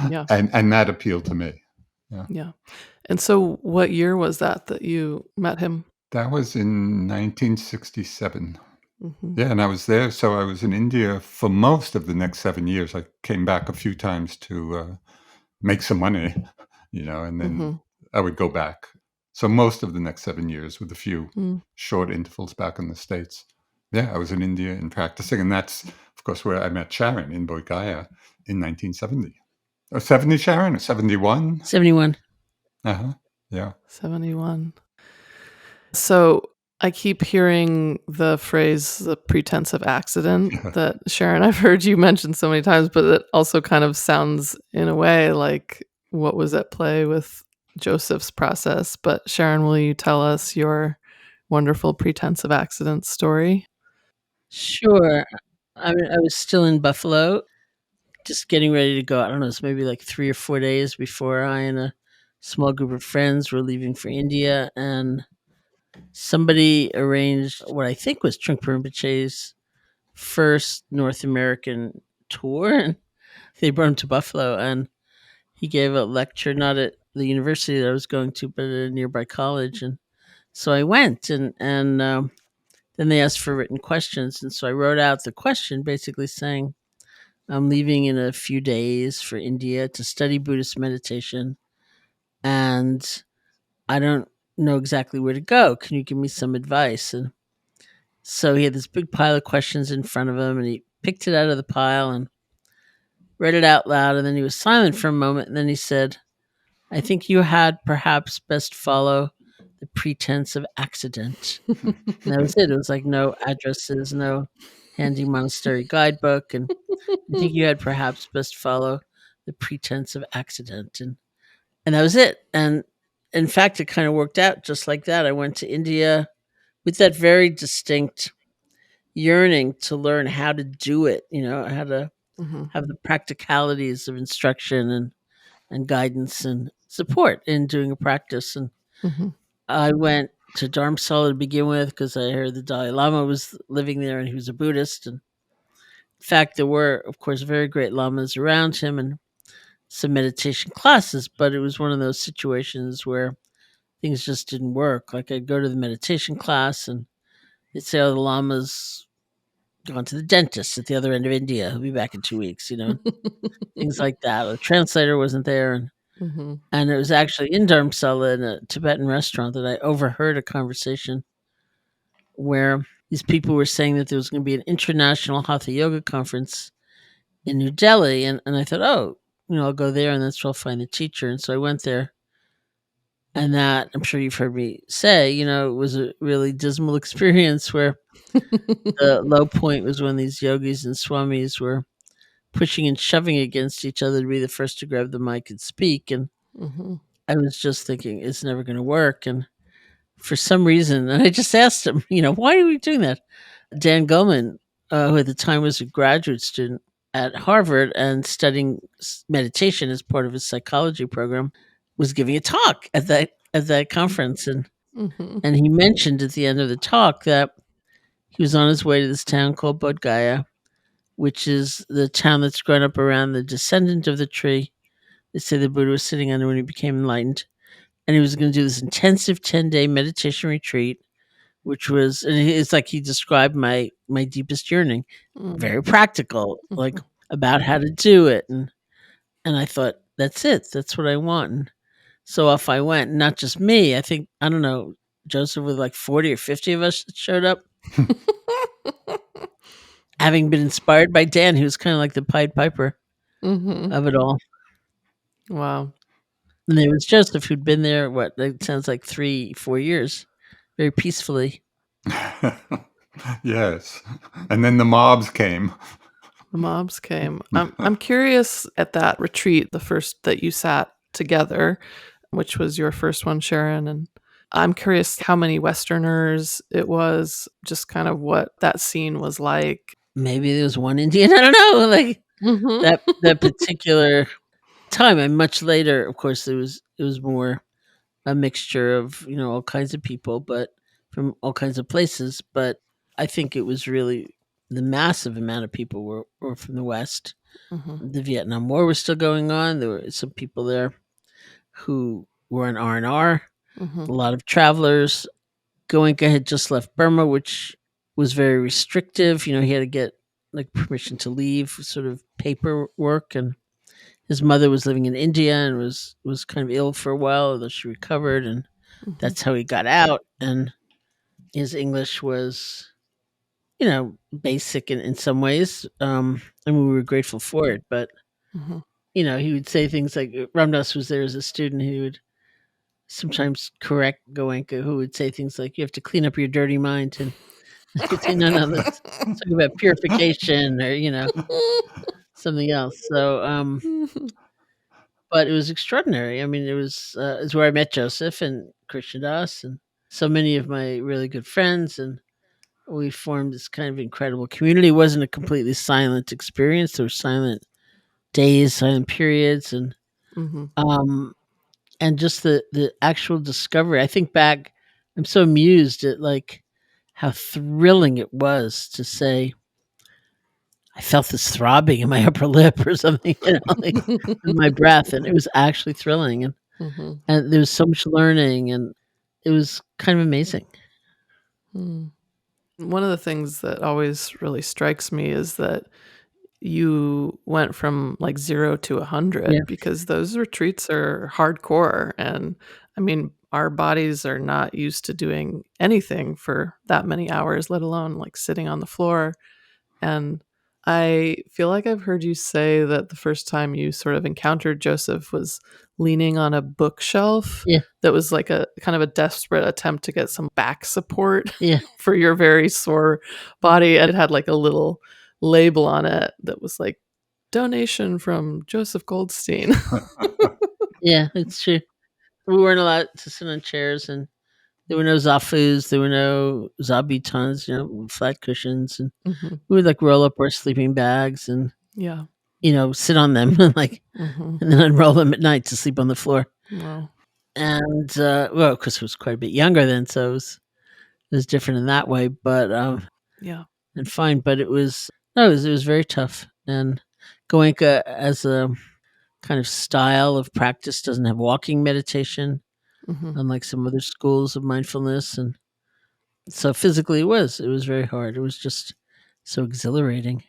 Yeah. And that appealed to me. Yeah. Yeah. And so what year was that you met him? That was in 1967. Mhm. Yeah, and I was there. So I was in India for most of the next 7 years. I came back a few times to make some money, and then Mhm. I would go back. So most of the next 7 years, with a few Mm. short intervals back in the States. Yeah, I was in India and practicing. And that's, of course, where I met Sharon in Bodh Gaya in 1970. Or 70, Sharon? Or 71? 71. Uh-huh. Yeah. 71. So I keep hearing the phrase "the pretense of accident" that, Sharon, I've heard you mention so many times, but it also kind of sounds in a way like what was at play with Joseph's process. But Sharon, will you tell us your wonderful pretense of accident story? Sure. I was still in Buffalo, just getting ready to go. I don't know, it's maybe like 3 or 4 days before I and a small group of friends were leaving for India, and somebody arranged what I think was Trungpa Rinpoche's first North American tour, and they brought him to Buffalo, and he gave a lecture, not at the university that I was going to, but at a nearby college, and so I went, and then they asked for written questions, and so I wrote out the question basically saying, "I'm leaving in a few days for India to study Buddhist meditation, and I don't know exactly where to go. Can you give me some advice?" And so he had this big pile of questions in front of him, and he picked it out of the pile and read it out loud, and then he was silent for a moment, and then he said, "I think you had perhaps best follow the pretense of accident." And that was it. It was like no addresses, no handy monastery guidebook, and I think you had perhaps best follow the pretense of accident, and that was it. And in fact, it kind of worked out just like that. I went to India with that very distinct yearning to learn how to do it, how to Mhm. have the practicalities of instruction and guidance and support in doing a practice. And Mhm. I went to Dharamsala to begin with because I heard the Dalai Lama was living there and he was a Buddhist. And in fact, there were, of course, very great lamas around him and some meditation classes, but it was one of those situations where things just didn't work. Like I'd go to the meditation class and they'd say, "Oh, the lama's gone to the dentist at the other end of India. He'll be back in 2 weeks," things like that. The translator wasn't there. Mhm. And it was actually in Dharamsala in a Tibetan restaurant that I overheard a conversation where these people were saying that there was going to be an international Hatha Yoga conference in New Delhi. And I thought, oh, I'll go there and that's where I'll find the teacher. And so I went there. And that, I'm sure you've heard me say, it was a really dismal experience where the low point was when these yogis and swamis were pushing and shoving against each other to be the first to grab the mic and speak. And Mhm. I was just thinking, it's never going to work. And for some reason, and I just asked him, why are we doing that? Dan Goleman, who at the time was a graduate student at Harvard and studying meditation as part of his psychology program, was giving a talk at that conference, Mhm. and he mentioned at the end of the talk that he was on his way to this town called Bodh Gaya, which is the town that's grown up around the descendant of the tree they say the Buddha was sitting under when he became enlightened. and he was going to do this intensive 10-day meditation retreat, which was, and it's like he described my deepest yearning, very practical, like about how to do it, and I thought, that's it, that's what I want. And so off I went. Not just me. I think, I don't know, Joseph, with like 40 or 50 of us that showed up, having been inspired by Dan, who was kind of like the Pied Piper of it all. Wow. And there was Joseph, who'd been there, it sounds like 3-4 years, very peacefully. Yes. And then the mobs came. The mobs came. I'm curious, at that retreat, the first that you sat together, which was your first one, Sharon, and I'm curious how many Westerners it was, just kind of what that scene was like. Maybe there was one Indian, I don't know, like that particular time. And much later, of course, it was more a mixture of, all kinds of people, but from all kinds of places. But I think it was really the massive amount of people were from the West. The Vietnam War was still going on. There were some people there who were in R&R, a lot of travelers. Goenka had just left Burma, which was very restrictive. He had to get like permission to leave, sort of paperwork, and his mother was living in India and was kind of ill for a while, although she recovered, and that's how he got out. And his English was, basic in some ways. And we were grateful for it. But, he would say things like, Ramdas was there as a student who would sometimes correct Goenka, who would say things like, you have to clean up your dirty mind. And he'd say, no, let's talk about purification or, something else. So, but it was extraordinary. I mean, it's where I met Joseph and Krishnadas and so many of my really good friends, and we formed this kind of incredible community. It wasn't a completely silent experience. There were silent days, silent periods, and and just the actual discovery. I think back, I'm so amused at like how thrilling it was to say, I felt this throbbing in my upper lip or something, like in my breath, and it was actually thrilling, and there was so much learning, and it was kind of amazing. One of the things that always really strikes me is that you went from like 0 to 100 because those retreats are hardcore, and I mean, our bodies are not used to doing anything for that many hours, let alone like sitting on the floor. And I feel like I've heard you say that the first time you sort of encountered Joseph was leaning on a bookshelf. Yeah. That was like a kind of a desperate attempt to get some back support Yeah. for your very sore body. And it had like a little label on it that was like, donation from Joseph Goldstein. Yeah, it's true. We weren't allowed to sit on chairs, and there were no zafus, there were no zabutons, flat cushions, and we would like roll up our sleeping bags and sit on them and and then unroll them at night to sleep on the floor. Wow. And well, of course, I was quite a bit younger then, so it was different in that way. But and fine. But it was very tough. And Goenka, as a kind of style of practice, doesn't have walking meditation, unlike some other schools of mindfulness. And so physically, it was very hard. It was just so exhilarating.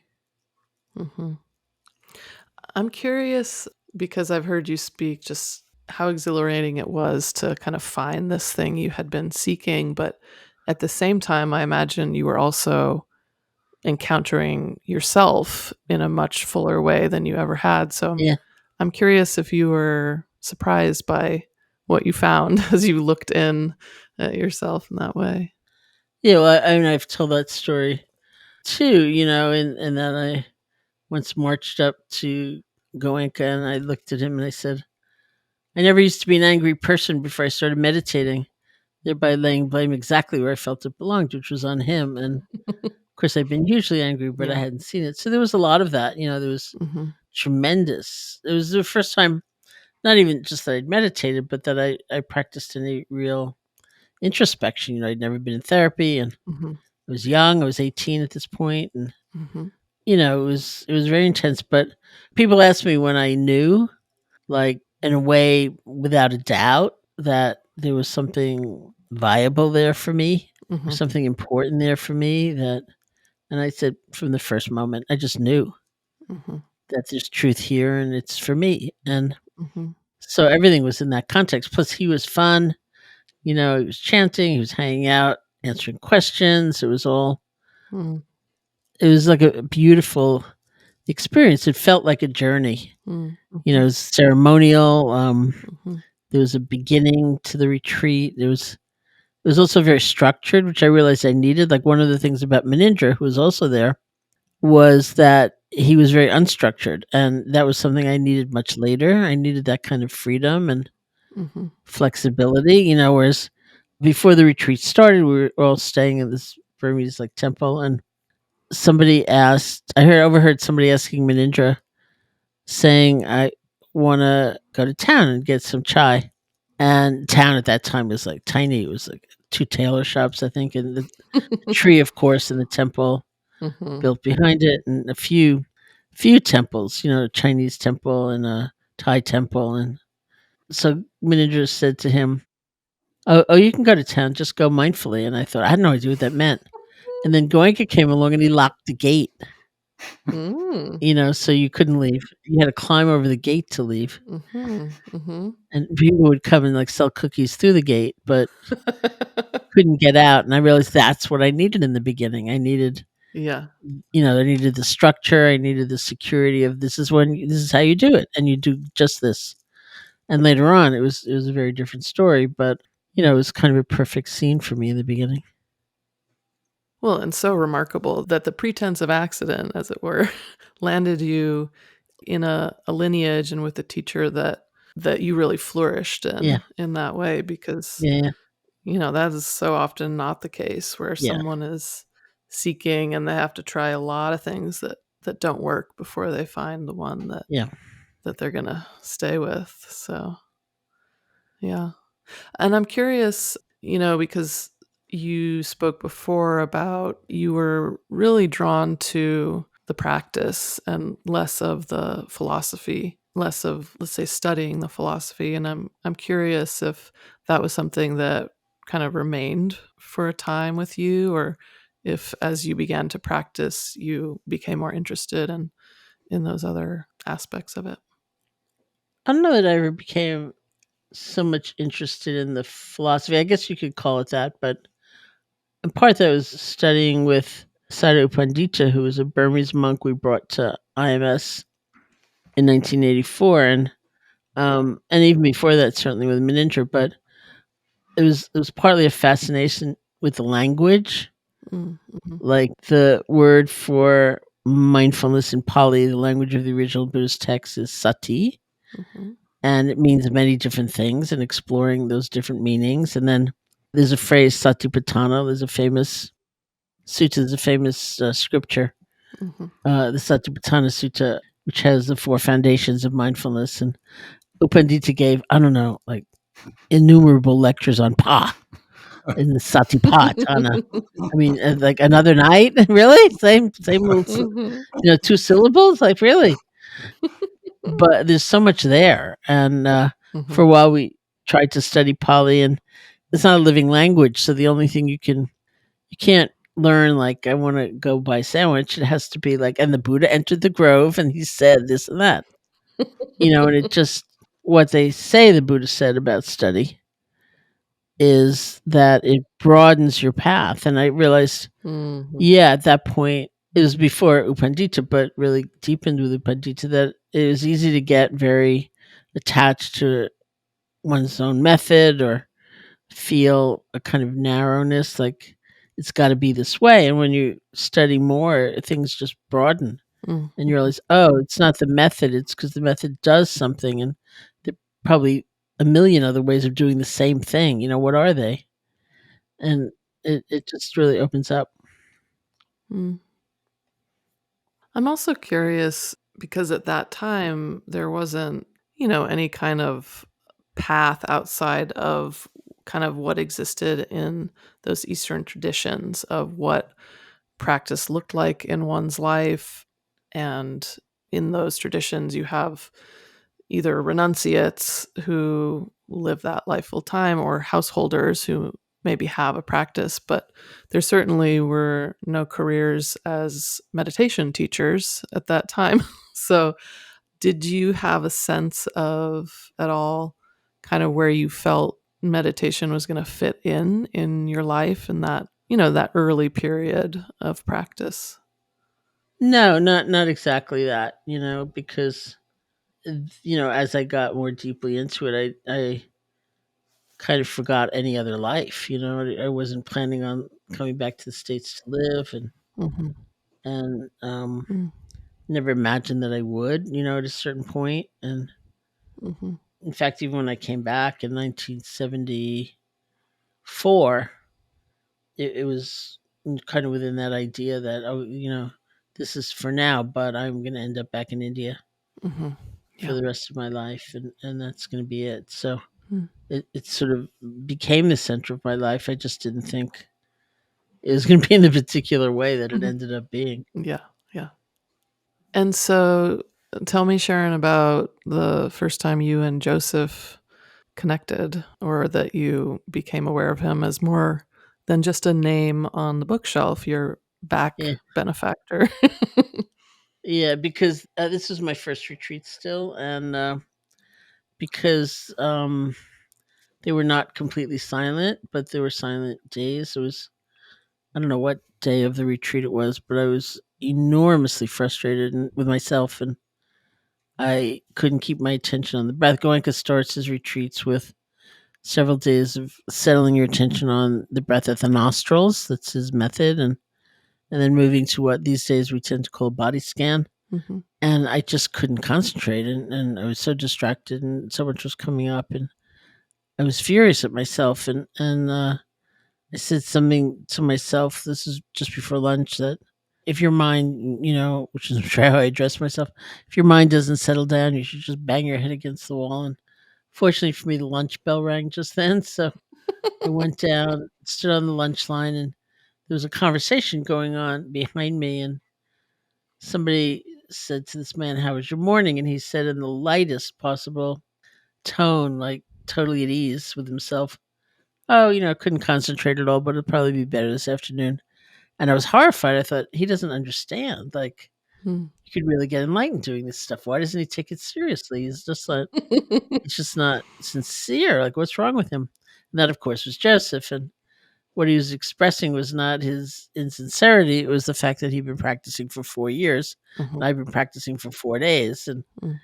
I'm curious, because I've heard you speak, just how exhilarating it was to kind of find this thing you had been seeking. But at the same time, I imagine you were also encountering yourself in a much fuller way than you ever had. So I'm curious if you were surprised by what you found as you looked in at yourself in that way. Yeah, well, I mean, I've told that story too, and that I once marched up to Goenka and I looked at him and I said, I never used to be an angry person before I started meditating, thereby laying blame exactly where I felt it belonged, which was on him. And of course, I'd been hugely angry, but I hadn't seen it. So there was a lot of that. There was tremendous. It was the first time, not even just that I'd meditated, but that I practiced any real introspection. I'd never been in therapy, and I was young. I was 18 at this point, and it was very intense. But people asked me when I knew, like in a way, without a doubt, that there was something viable there for me, or Mhm. something important there for me and I said from the first moment, I just knew Mhm. that there's truth here and it's for me. And Mhm. so everything was in that context. Plus he was fun, he was chanting, he was hanging out, answering questions. Mm. It was like a beautiful experience. It felt like a journey. Mm. It was ceremonial. Mhm. There was a beginning to the retreat. It was also very structured, which I realized I needed. Like one of the things about Menindra, who was also there, was that he was very unstructured, and that was something I needed much later. I needed that kind of freedom and Mhm. flexibility, whereas before the retreat started, we were all staying in this Burmese like temple, and I overheard somebody asking Menindra, saying, "I want to go to town and get some chai." And town at that time was like tiny. It was like two tailor shops, I think, and the tree, of course, in the temple Mhm. built behind it, and a few temples, a Chinese temple and a Thai temple. And so Minindra said to him, "Oh, you can go to town, just go mindfully." And I thought, I had no idea what that meant. And then Goenka came along and he locked the gate, Mm. so you couldn't leave. You had to climb over the gate to leave. Mhm. Mhm. And people would come and like sell cookies through the gate, but couldn't get out. And I realized that's what I needed in the beginning. Yeah. I needed the structure. I needed the security of this is how you do it. And you do just this. And later on, it was a very different story, but, it was kind of a perfect scene for me in the beginning. Well, and so remarkable that the pretense of accident, as it were, landed you in a lineage and with a teacher that you really flourished Yeah. in that way because, Yeah. that is so often not the case where Yeah. someone is seeking and they have to try a lot of things that don't work before they find the one Yeah. that they're gonna stay with. So, yeah. And I'm curious, because you spoke before about you were really drawn to the practice and less of the philosophy, less of, let's say, studying the philosophy. And I'm curious if that was something that kind of remained for a time with you, or if as you began to practice, you became more interested in those other aspects of it. I don't know that I ever became so much interested in the philosophy. I guess you could call it that, but in part that I was studying with Sadhu Pandita, who was a Burmese monk we brought to IMS in 1984, and even before that, certainly with Menindra. But it was partly a fascination with the language, Mm, mhm, like the word for mindfulness in Pali, the language of the original Buddhist text, is sati, mhm, and it means many different things, and exploring those different meanings. And then there's a phrase satipatthana. There's a famous sutta, there's a famous scripture, mhm. the Satipatthana Sutta, which has the four foundations of mindfulness. And U Pandita gave, I don't know, like innumerable lectures on pa in the Satipatthana. I mean, like another night, really? Same little, Mhm. 2 syllables, like really. But there's so much there, and for Mhm. a while we tried to study Pali, and it's not a living language, so the only thing you can't learn like, I want to go buy a sandwich. It has to be like, and the Buddha entered the grove, and he said this and that, and it just what they say the Buddha said about study is that it broadens your path. And I realized, Mhm. yeah, at that point, it was before U Pandita, but really deepened with U Pandita, that it was easy to get very attached to one's own method, or feel a kind of narrowness, like it's got to be this way. And when you study more, things just broaden, Mhm. and you realize, oh, it's not the method, it's because the method does something, and there are probably a million other ways of doing the same thing. What are they? And it just really opens up. Mm. I'm also curious because at that time there wasn't, any kind of path outside of kind of what existed in those Eastern traditions of what practice looked like in one's life. And in those traditions, you have either renunciates who live that life full time, or householders who maybe have a practice, but there certainly were no careers as meditation teachers at that time. So did you have a sense of at all kind of where you felt meditation was going to fit in your life in that, that early period of practice? No, not exactly that, because as I got more deeply into it, I kind of forgot any other life. I wasn't planning on coming back to the States to live, Mm-hmm. and Mm-hmm. never imagined that I would, at a certain point. And Mm-hmm. in fact, even when I came back in 1974, it was kind of within that idea that, oh, this is for now, but I'm going to end up back in India Mm-hmm. for Yeah. the rest of my life, and that's going to be it. So Mm. it sort of became the center of my life. I just didn't think it was going to be in the particular way that it Mhm. ended up being. Yeah. Yeah. And so tell me, Sharon, about the first time you and Joseph connected, or that you became aware of him as more than just a name on the bookshelf, your back Yeah, benefactor. yeah, because this was my first retreat still, and because they were not completely silent, but they were silent days. It was, I don't know what day of the retreat it was, but I was enormously frustrated with myself, and I couldn't keep my attention on the breath. Goenka starts his retreats with several days of settling your attention on the breath at the nostrils. That's his method, and then moving to what these days we tend to call body scan. Mhm. And I just couldn't concentrate, and I was so distracted, and so much was coming up, and I was furious at myself, and I said something to myself. This is just before lunch, that if your mind, which is how I address myself, if your mind doesn't settle down, you should just bang your head against the wall. And fortunately for me, the lunch bell rang just then, so I went down, stood on the lunch line, and there was a conversation going on behind me, and somebody said to this man, "How was your morning?" And he said in the lightest possible tone, like totally at ease with himself, "Oh, I couldn't concentrate at all, but it'll probably be better this afternoon." And I was horrified. I thought, he doesn't understand. Like, Mm. you could really get enlightened doing this stuff. Why doesn't he take it seriously? He's just not sincere. Like, what's wrong with him? And that, of course, was Joseph. And what he was expressing was not his insincerity. It was the fact that he'd been practicing for 4 years, Mhm. and I've been practicing for 4 days. Mm.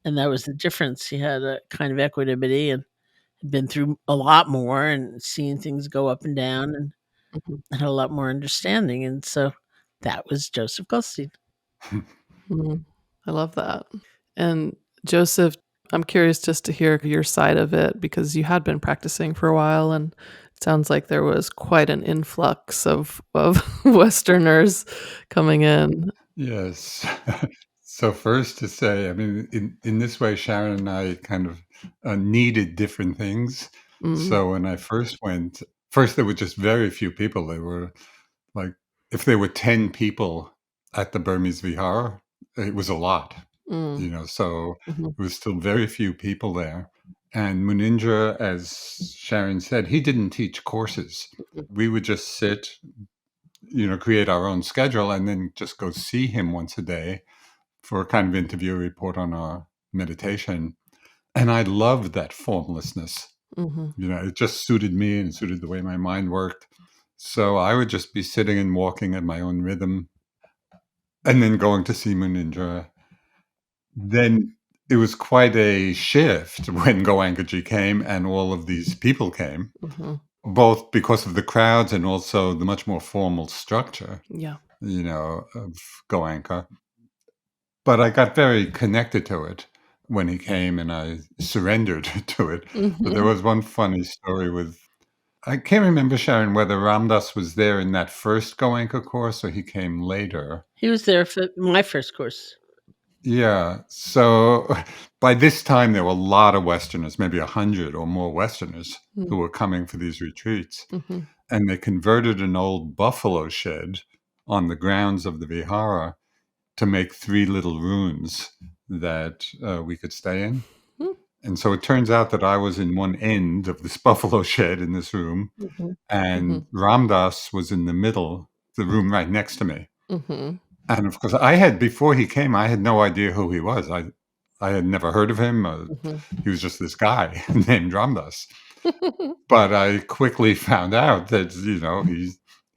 And that was the difference. He had a kind of equanimity and had been through a lot more and seen things go up and down, and Mhm. had a lot more understanding. And so that was Joseph Goldstein. Mm. I love that. And Joseph, I'm curious just to hear your side of it, because you had been practicing for a while, and it sounds like there was quite an influx of Westerners coming in. Yes. So first to say, I mean, in this way, Sharon and I kind of needed different things. Mm. So when I first went, first there were just very few people. There were like, if there were 10 people at the Burmese Vihara, it was a lot, Mm. so Mhm. there was still very few people there. And Munindra, as Sharon said, he didn't teach courses. Mhm. We would just sit, create our own schedule and then just go see him once a day for a kind of interview report on our meditation. And I loved that formlessness. Mhm. It just suited me and suited the way my mind worked. So I would just be sitting and walking at my own rhythm and then going to see Munindra. Then it was quite a shift when Goenkaji came and all of these people came, Mhm. both because of the crowds and also the much more formal structure, Yeah. of Goenka. But I got very connected to it when he came and I surrendered to it. But there Mhm. was one funny story with, I can't remember, Sharon, whether Ramdas was there in that first Goenka course or he came later. He was there for my first course. Yeah. So by this time, there were a lot of Westerners, maybe 100 or more Westerners Mm. who were coming for these retreats. Mhm. And they converted an old buffalo shed on the grounds of the Vihara to make 3 little rooms that we could stay in. Mm. And so it turns out that I was in one end of this buffalo shed in this room, Mhm. and Ram Dass was in the middle, the room right next to me. Mhm. And of course, before he came, I had no idea who he was. I had never heard of him. Mhm. He was just this guy named Ram Dass. But I quickly found out that,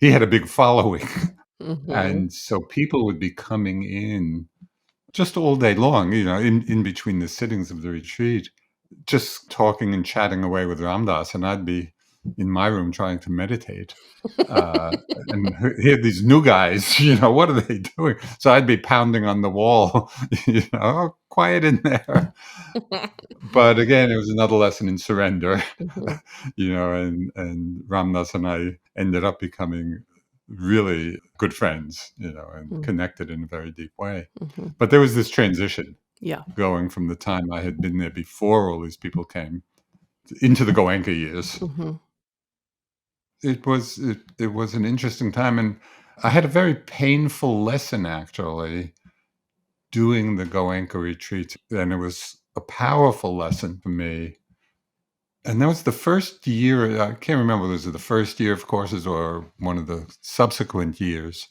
he had a big following. Mhm. And so people would be coming in just all day long, in between the sittings of the retreat, just talking and chatting away with Ram Dass, and I'd be in my room trying to meditate. Uh, and here these new guys, what are they doing? So I'd be pounding on the wall, quiet in there. But again, it was another lesson in surrender, Mhm. and Ram Dass and I ended up becoming really good friends, and Mm. connected in a very deep way. Mhm. But there was this transition Yeah. going from the time I had been there before all these people came into the Goenka years. Mhm. It was an interesting time, and I had a very painful lesson actually doing the Goenka retreats, and it was a powerful lesson for me. And that was the first year. I can't remember whether it was the first year of courses or one of the subsequent years.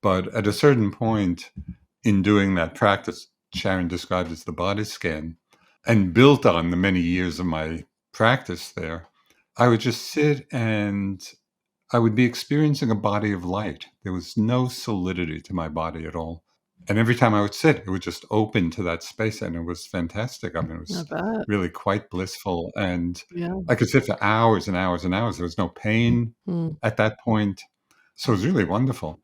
But at a certain point in doing that practice, Sharon described as the body scan, and built on the many years of my practice there, I would just sit and I would be experiencing a body of light. There was no solidity to my body at all. And every time I would sit, it would just open to that space, and it was fantastic. I mean, it I was bet. really quite blissful, and Yeah. I could sit for hours and hours and hours. There was no pain Mm. at that point. So it was really wonderful.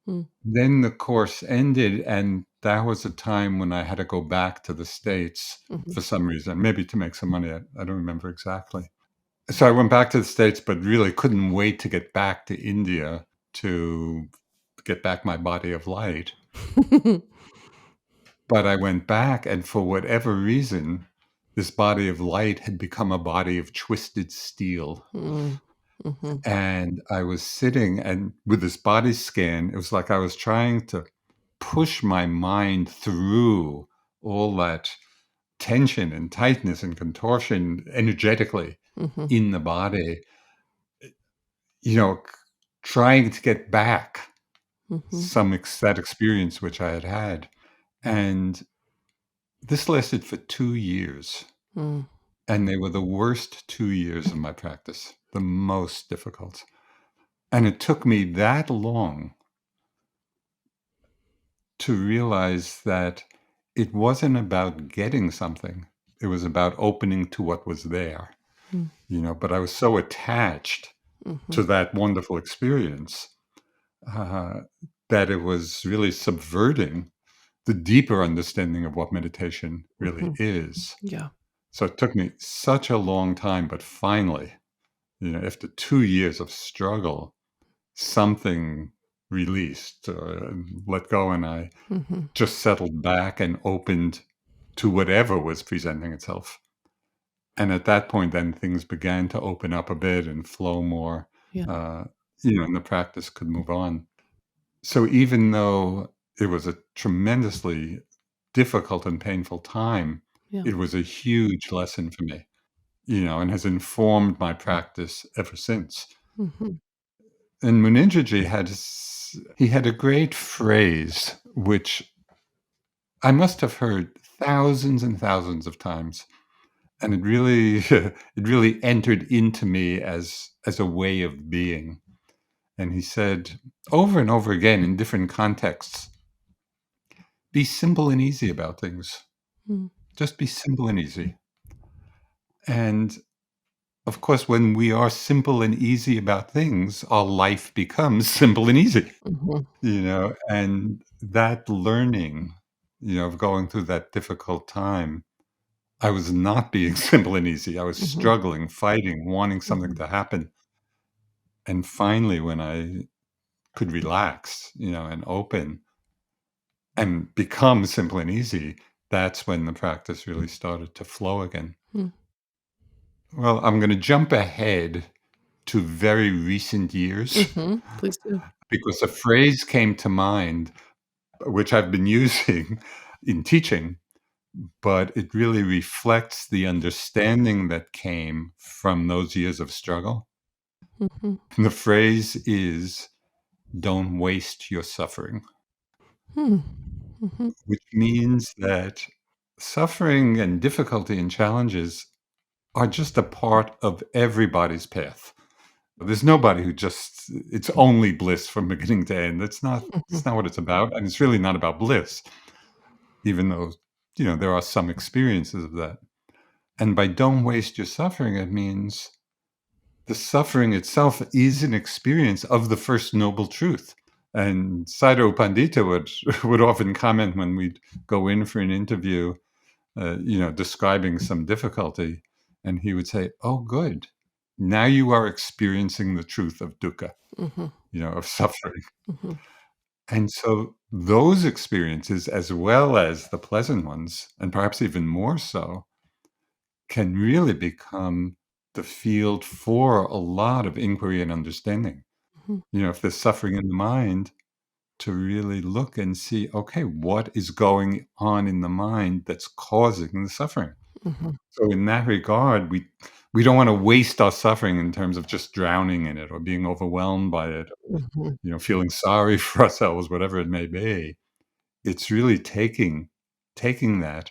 Mm. Then the course ended, and that was a time when I had to go back to the States Mhm. for some reason, maybe to make some money. I don't remember exactly. So I went back to the States, but really couldn't wait to get back to India to get back my body of light. But I went back, and for whatever reason, this body of light had become a body of twisted steel. Mm. Mhm. And I was sitting, and with this body scan, it was like I was trying to push my mind through all that tension and tightness and contortion energetically Mhm. in the body, you know, c- trying to get back Mhm. that experience which I had had. And this lasted for 2 years. Mm. And they were the worst 2 years of my practice, the most difficult. And it took me that long to realize that it wasn't about getting something. It was about opening to what was there, Mm. but I was so attached Mhm. to that wonderful experience uh, that it was really subverting the deeper understanding of what meditation really Mhm. is. Yeah. So it took me such a long time, but finally, after 2 years of struggle, something released, let go, and I Mhm. just settled back and opened to whatever was presenting itself. And at that point, then things began to open up a bit and flow more, Yeah. uh, and the practice could move on. So even though it was a tremendously difficult and painful time, Yeah. it was a huge lesson for me, and has informed my practice ever since. Mhm. And Munindraji he had a great phrase, which I must have heard thousands and thousands of times, and it really it really entered into me as a way of being. And he said over and over again in different contexts, be simple and easy about things. Mm. Just be simple and easy. And of course, when we are simple and easy about things, our life becomes simple and easy, Mhm. and that learning, of going through that difficult time, I was not being simple and easy. I was Mhm. struggling, fighting, wanting something Mhm. to happen. And finally, when I could relax, and open and become simple and easy, that's when the practice really started to flow again. Mm. Well, I'm going to jump ahead to very recent years Mhm. Please do. because a phrase came to mind, which I've been using in teaching, but it really reflects the understanding that came from those years of struggle. Mm-hmm. The phrase is, don't waste your suffering, Mm-hmm. which means that suffering and difficulty and challenges are just a part of everybody's path. There's nobody who it's only bliss from beginning to end. That's not, Mm-hmm. it's not what it's about. And it's really not about bliss, even though, there are some experiences of that. And by don't waste your suffering, it means the suffering itself is an experience of the first noble truth. And Sayadaw Pandita would often comment when we'd go in for an interview, describing some difficulty, and he would say, "Oh, good. Now you are experiencing the truth of dukkha, Mm-hmm. of suffering." Mm-hmm. And so those experiences, as well as the pleasant ones, and perhaps even more so, can really become the field for a lot of inquiry and understanding. Mm-hmm. If there's suffering in the mind, to really look and see, okay, what is going on in the mind that's causing the suffering? Mm-hmm. So in that regard, we don't want to waste our suffering in terms of just drowning in it or being overwhelmed by it, Mm-hmm. feeling sorry for ourselves, whatever it may be. It's really taking that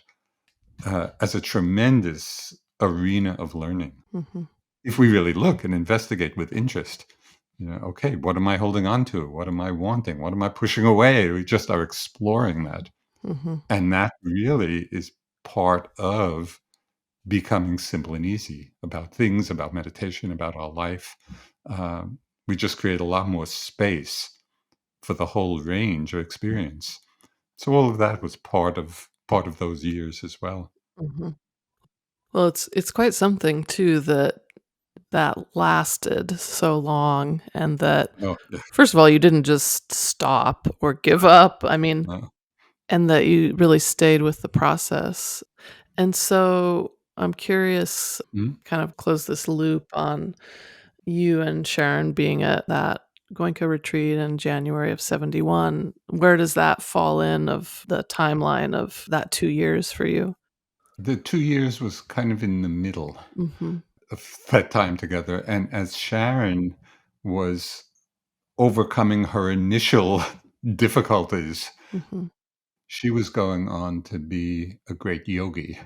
as a tremendous arena of learning. Mm-hmm. If we really look and investigate with interest, okay, what am I holding on to? What am I wanting? What am I pushing away? We just are exploring that. Mm-hmm. And that really is part of becoming simple and easy about things, about meditation, about our life. We just create a lot more space for the whole range of experience. So all of that was part of those years as well. Mm-hmm. Well, it's quite something too that lasted so long, and that Oh, yeah. first of all, you didn't just stop or give up. I mean, No. and that you really stayed with the process. And so I'm curious, Mm. kind of close this loop on you and Sharon being at that Goenka retreat in January of 71. Where does that fall in of the timeline of that 2 years for you? The 2 years was kind of in the middle Mhm. of that time together. And as Sharon was overcoming her initial difficulties, Mhm. she was going on to be a great yogi,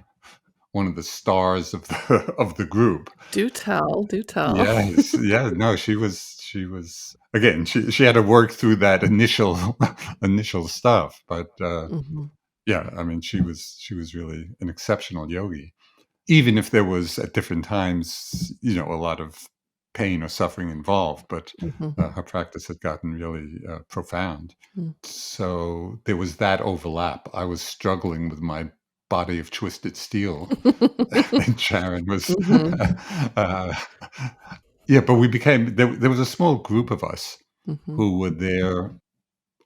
one of the stars of the of the group. Do tell, do tell. Yes, yeah, no, she was again, she had to work through that initial initial stuff, but Mhm. yeah, I mean, she was really an exceptional yogi. Even if there was at different times, a lot of pain or suffering involved, but Mhm. her practice had gotten really profound. Mm. So there was that overlap. I was struggling with my body of twisted steel, and Sharon was, Mhm. uh, yeah. But we became there. There was a small group of us Mhm. who were there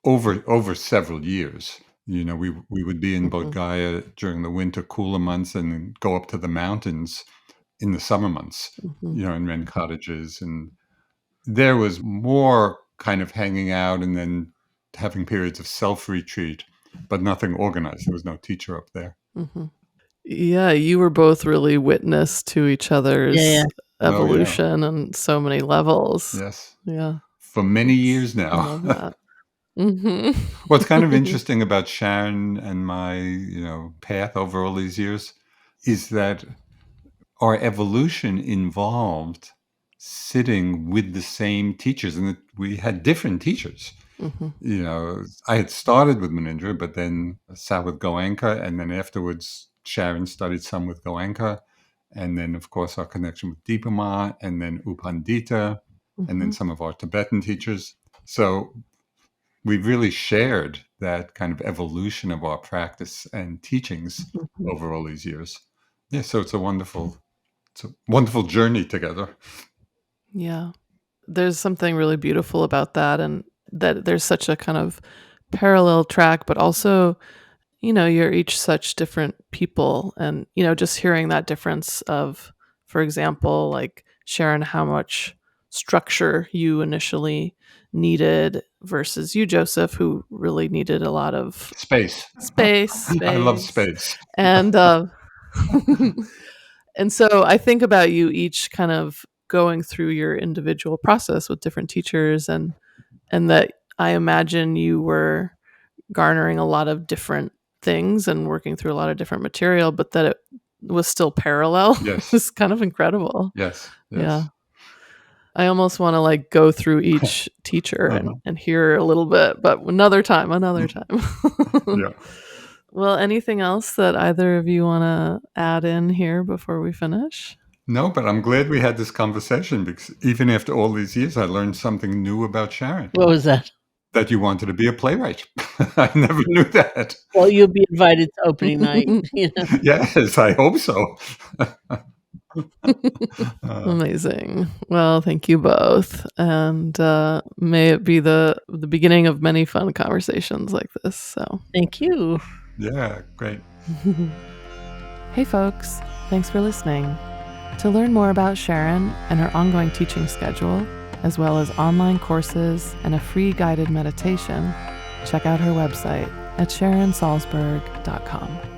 over several years. We would be in Bodh Mhm. Gaya during the winter cooler months and then go up to the mountains in the summer months, Mhm. in rent cottages. And there was more kind of hanging out and then having periods of self retreat, but nothing organized. There was no teacher up there. Mhm. Yeah, you were both really witness to each Yeah, yeah. other's Oh, yeah. evolution on so many levels. Yes. Yeah, For many years I now. love that. Mhm. What's kind of interesting about Sharon and my, path over all these years is that our evolution involved sitting with the same teachers, and that we had different teachers. Mhm. I had started with Munindra, but then sat with Goenka, and then afterwards Sharon studied some with Goenka, and then of course our connection with Deepama, and then Upandita, and then Mhm. some of our Tibetan teachers. So we've really shared that kind of evolution of our practice and teachings Mhm. over all these years. Yeah, so it's a wonderful journey together. Yeah. There's something really beautiful about that, and that there's such a kind of parallel track, but also, you're each such different people, and, just hearing that difference of, for example, like Sharon, how much structure you initially needed versus you, Joseph, who really needed a lot of Space. space. I love space. And and so I think about you each kind of going through your individual process with different teachers, and that I imagine you were garnering a lot of different things and working through a lot of different material, but that it was still parallel. Yes. It's kind of incredible. Yes. Yeah. I almost want to like go through each teacher and hear a little bit, but another time. Yeah. Well, anything else that either of you want to add in here before we finish? No, but I'm glad we had this conversation, because even after all these years, I learned something new about Sharon. What was that? That you wanted to be a playwright. I never knew that. Well, you'll be invited to opening night. Yes, I hope so. Amazing. Well, thank you both, and may it be the beginning of many fun conversations like this. So, thank you. Yeah, great. Hey, folks! Thanks for listening. To learn more about Sharon and her ongoing teaching schedule, as well as online courses and a free guided meditation, check out her website at SharonSalzberg.com.